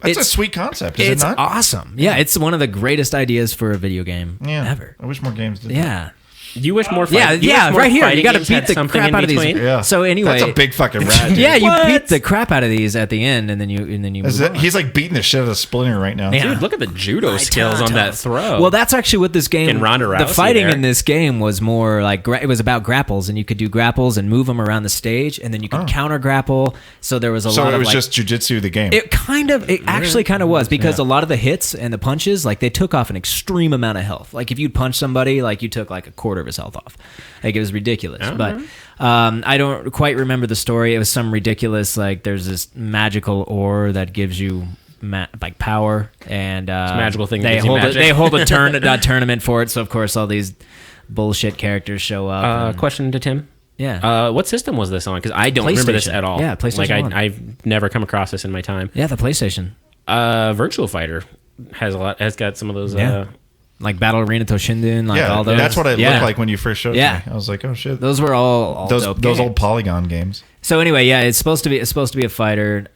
a sweet concept. Is it not? It's awesome. Yeah, it's one of the greatest ideas for a video game ever. I wish more games did. Yeah. You wish more right here. You got to beat the crap out of these. Yeah. So anyway, that's a big fucking rat. Dude. Yeah, you beat the crap out of these at the end, and then you move on. He's beating the shit out of Splinter right now. Dude, look at the judo skills on that throw. Well, that's actually what this game. And Ronda Rousey the fighting in this game was more it was about grapples, and you could do grapples and move them around the stage, and then you could counter grapple. So there was a lot. So it was just jujitsu the game. It actually kind of was because a lot of the hits and the punches, they took off an extreme amount of health. Like if you'd punch somebody, you took a quarter of his health off. It was ridiculous. But I don't quite remember the story. It was some ridiculous, there's this magical ore that gives you power, and magical thing. They hold a tournament for it. So of course all these bullshit characters show up. Question to Tim. Yeah. What system was this on? Because I don't remember this at all. Yeah, PlayStation 1. I've never come across this in my time. Yeah, the PlayStation. Virtual Fighter has got some of those. Battle Arena Toshinden, all those. That's what it looked like when you first showed me. I was like, oh shit. Those were all those old Polygon games. So anyway, it's supposed to be a fighter.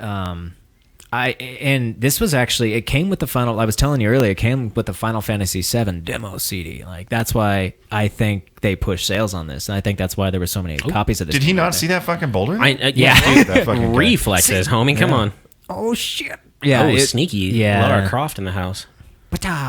And this was actually, it came with the final. I was telling you earlier, it came with the Final Fantasy VII demo CD. That's why I think they pushed sales on this, and I think that's why there were so many copies of this. Did he not see that fucking boulder? That reflexes, homie. Come on. Oh shit. Yeah. Sneaky. Yeah. Lara Croft in the house.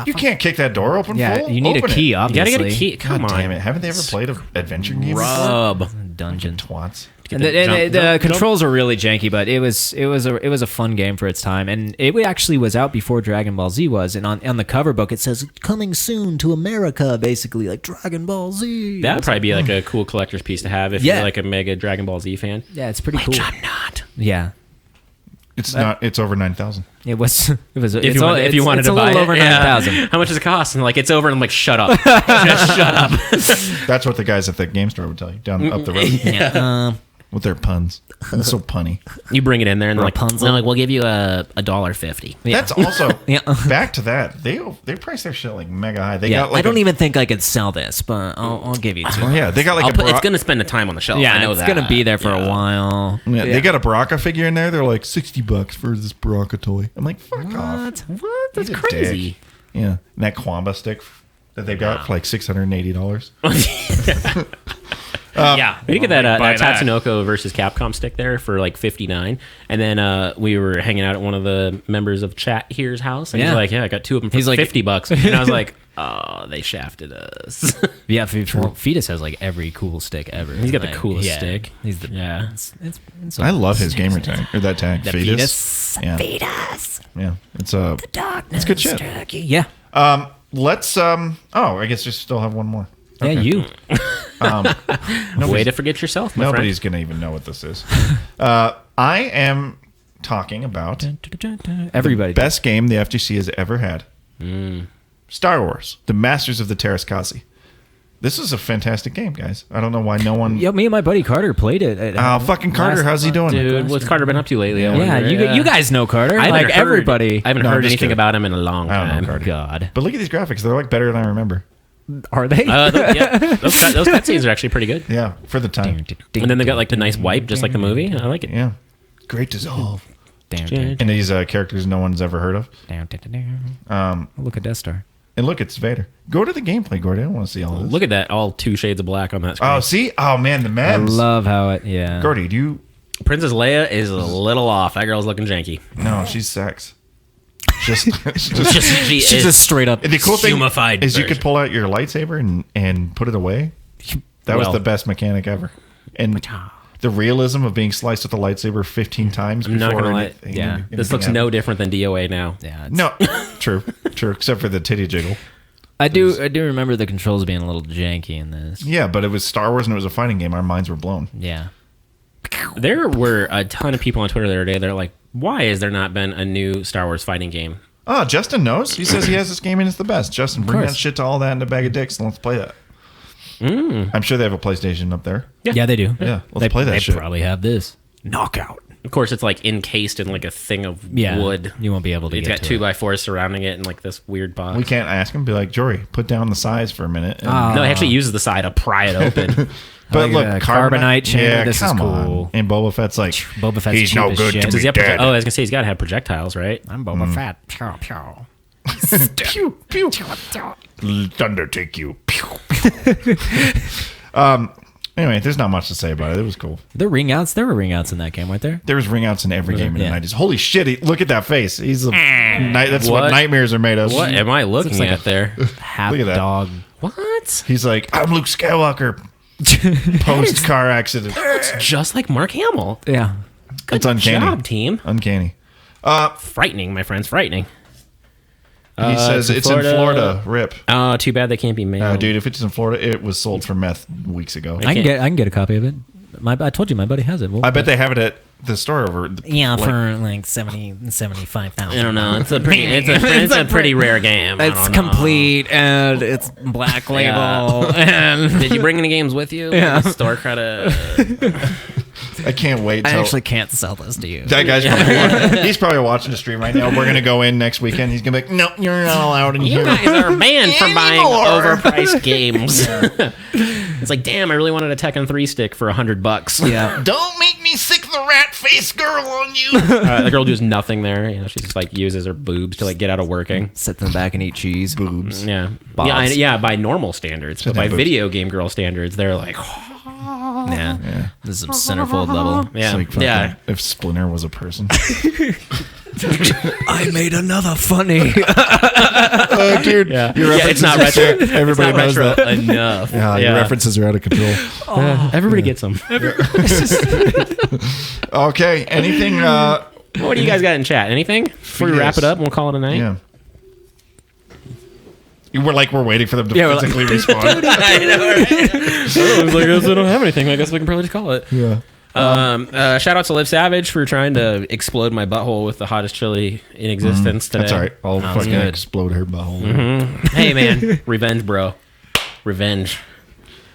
You can't kick that door open full? You need a key, obviously. You gotta get a key. Come on. Damn it. Haven't they ever played an adventure game before? Dungeon. Twats. And the controls are really janky, but it was a fun game for its time, and it actually was out before Dragon Ball Z was. And on the cover book, it says "coming soon to America," basically like Dragon Ball Z. That would probably be a cool collector's piece to have if you're a mega Dragon Ball Z fan. Yeah, it's pretty cool. Which I'm not. Yeah. It's not. It's over 9,000. It was. If you wanted to buy it, over 9,000. How much does it cost? And it's over, and I'm like, shut up, just shut up. That's what the guys at the game store would tell you down up the road. with their puns. It's so punny. You bring it in there and they're Rapunzel. like, we'll give you $1.50. Yeah. That's also Yeah. back to that. They price their shit like mega high. They Yeah, got like I don't even think I could sell this, but I'll give you two. Yeah, they got like It's going to spend the time on the shelf. Yeah, I know it's that. gonna be there for a while. Yeah, they got a Baraka figure in there. They're like $60 for this Baraka toy. I'm like, fuck off. What? That's He's a crazy. dick. Yeah, and that Kwamba stick that they got for like $680. Yeah, we did get that buy that. Tatsunoko versus Capcom stick there for like $59, and then we were hanging out at one of the members of chat here's house, and he's Yeah. like, "Yeah, I got two of them for He's like- $50," and I was like, "Oh, they shafted us." Yeah, Fetus has like every cool stick ever. He's got the Like, coolest stick. He's the Yeah. It's I love his gamer tag or that tag. The Fetus. Yeah, Fetus. yeah. It's it's good shit. Yeah. Let's I guess we still have one more. Yeah, you. Way to forget yourself, my Nobody's gonna even know what this is. I am talking about Everybody. best game the FGC has ever had. Star Wars: The Masters of the Terrascasi. This is a fantastic game, guys. I don't know why no one. Yeah, me and my buddy Carter played it. Fucking Carter, how's he doing? friend. Dude, what's Carter been up to lately? I Yeah, wonder. you guys know Carter. I haven't Like heard- everybody. I haven't No, I'm heard just anything kidding. about him in a long I don't know time. Carter. God. But look at these graphics; they're like better than I remember. Are they? Those cutscenes are actually pretty good. Yeah, for the time. And then they got like the nice wipe, just like the movie. I like it. Yeah, great dissolve. Down, And these characters no one's ever heard of. Look at Death Star. And look, it's Vader. Go to the gameplay, Gordy. I don't want to see all this. Look at that, all two shades of black on that screen. Oh, see? Oh man, the I memes. love how it. Yeah. Gordy, do you? Princess Leia is a little off. That girl's looking janky. No, she's sex. Just She She's is just straight up. the cool thing humified is you could version. pull out your lightsaber and put it away. That was Well. the best mechanic ever. And the realism of being sliced with a lightsaber 15 times I'm before. not gonna lie. anything- Yeah. anything This looks happened. no different than DOA now. Yeah. No, true, except for the titty jiggle. I do remember the controls being a little janky in this. Yeah, but it was Star Wars and it was a fighting game. Our minds were blown. Yeah. There were a ton of people on Twitter the other day. They're like, "Why has there not been a new Star Wars fighting game?" Oh, Justin knows. He says he has this game and it's the best. Justin, bring course. that shit to all that in a bag of dicks and let's play that. I'm sure they have a PlayStation up there. Yeah, they do. Yeah, let's they play that they shit. probably have this. Knockout. Of course, it's like encased in like a thing of wood. You won't be able to It's get got to 2x4s surrounding it and like this weird box. We can't ask him. Be like, Jory, put down the size for a minute. And- No, he actually uses the side to pry it open. But Like look, a carbonite chamber, Yeah, this is come on. cool. And Boba Fett's like, Boba Fett's he's cheap no as good shit. to Does be he have dead. I was gonna say he's got to have projectiles, right? I'm Boba Fett. Pew, pew. Pew, pew. Thunder take you. Pew. Anyway, there's not much to say about it. It was cool. There were ring outs in that game, weren't there? There was ring outs in every game in Yeah. the 90s. Holy shit, look at that face. He's a that's what What? nightmares are made of. What am I looking like at there? Half Look at that. dog. What? He's like, I'm Luke Skywalker. Post car accident. It's just like Mark Hamill. Yeah. It's uncanny. Job, team. Uncanny. Frightening, my friends. Frightening. He says it's in Florida. Rip. Oh, too bad they can't be mailed. Dude, if it's in Florida, it was sold for meth weeks ago. I can get a copy of it. I told you my buddy has it. I bet they have it at the store over. Yeah, like, for like 75,000. I don't know. It's a pretty, it's a pretty rare game. I It's don't know. complete and it's black label. And Did you bring any games with you? Yeah. Like store credit. I can't wait. I Till, actually can't sell this to you. that guy's he's probably watching the stream right now. We're gonna go in next weekend. He's gonna be like, "No, you're not allowed in You here." guys are banned from buying Anymore. overpriced games. It's like, damn, I really wanted a Tekken 3 stick for $100. Yeah. Don't make me sick the rat face girl on you. The girl does nothing there. You know, she just like uses her boobs to like get out of working. Sit in the back and eat cheese. Boobs. Yeah, Bobs. yeah, by normal standards, but by have boobs. video game girl standards, they're like, Yeah. This is some centerfold level. yeah, It's like yeah. fucking- If Splinter was a person, I made another funny. dude. Yeah, Your yeah, it's not retro. Everybody knows retro that. enough. Yeah, your references are out of control. Everybody gets them. Okay, anything? What do you guys got in chat? Anything? Before we wrap it up, and we'll call it a night. Yeah. We're waiting for them to Yeah, we're like- physically respond. I know, right? I was like, I don't have anything. I guess we can probably just call it. Yeah. Shout out to Liv Savage for trying to explode my butthole with the hottest chili in existence today. That's all right. I'll That was fucking good. explode her butthole. Hey man, revenge, bro. Revenge.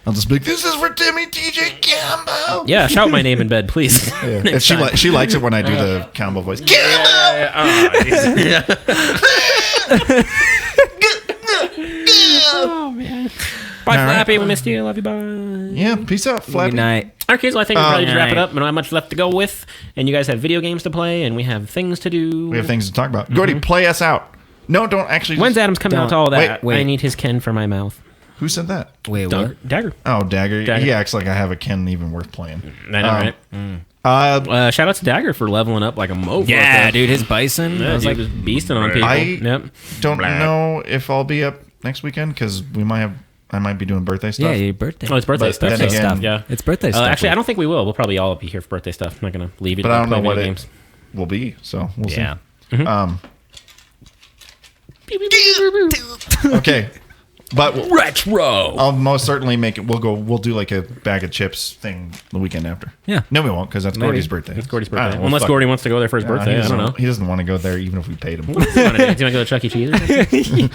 I'll just be like, this is for Timmy TJ Campbell. Yeah, shout my name in bed, please. Yeah. If she likes it when I do the Campbell voice. Campbell! Oh, man. Bye, Flappy. We missed you. Love you. Bye. Yeah, peace out, Flappy. Good night. All right, kids. Well, I think we'll probably just wrap it up. We don't have much left to go with. And you guys have video games to play, and we have things to do. We have things to talk about. Gordy, play us out. No, don't actually. When's Adam's coming out to all that? Wait. I need his Ken for my mouth. Who said that? Wait, what? Dagger. Oh, Dagger. He acts like I have a Ken even worth playing. I know, right? Shout out to Dagger for leveling up like a mofo. Yeah, dude, his bison. Yeah, I was he like, was beasting on people. I don't know if I'll be up next weekend because I might be doing birthday stuff. yeah, your birthday. Oh, it's birthday But stuff. then so- again- yeah. It's birthday stuff. Actually, I don't think we will. We'll probably all be here for birthday stuff. I'm not going to leave you But to I don't play know what video it games. will be, so we'll see. Yeah. Okay. But Retro. I'll most certainly make it. We'll do like a bag of chips thing the weekend after. Yeah. No, we won't because that's Gordy's birthday. It's Gordy's I don't birthday. know, well, Unless fuck. Gordy wants to go there for his birthday. I don't know. He doesn't want to go there even if we paid him. Do you want to go to Chuck E. Cheese or something?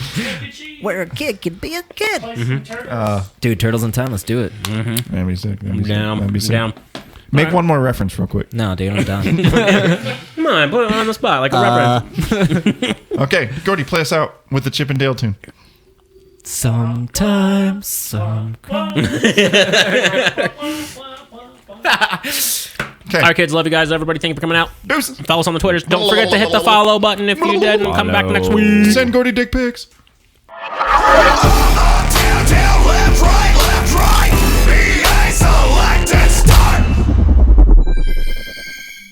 Where a kid can be a kid. Play some turtles. Dude, Turtles in Time, let's do it. That'd be sick. That'd be sick. Down. That'd be sick. Down. Make one more reference real quick. No, dude, I'm done. Come on, put it on the spot like a reference. Okay, Gordy, play us out with the Chip and Dale tune. Sometimes, some. Okay. All right, kids. Love you guys. Everybody, thank you for coming out. Deuces. Follow us on the Twitters. Don't forget to hit the follow button if you did, and come back next week. Send Gordy dick pics.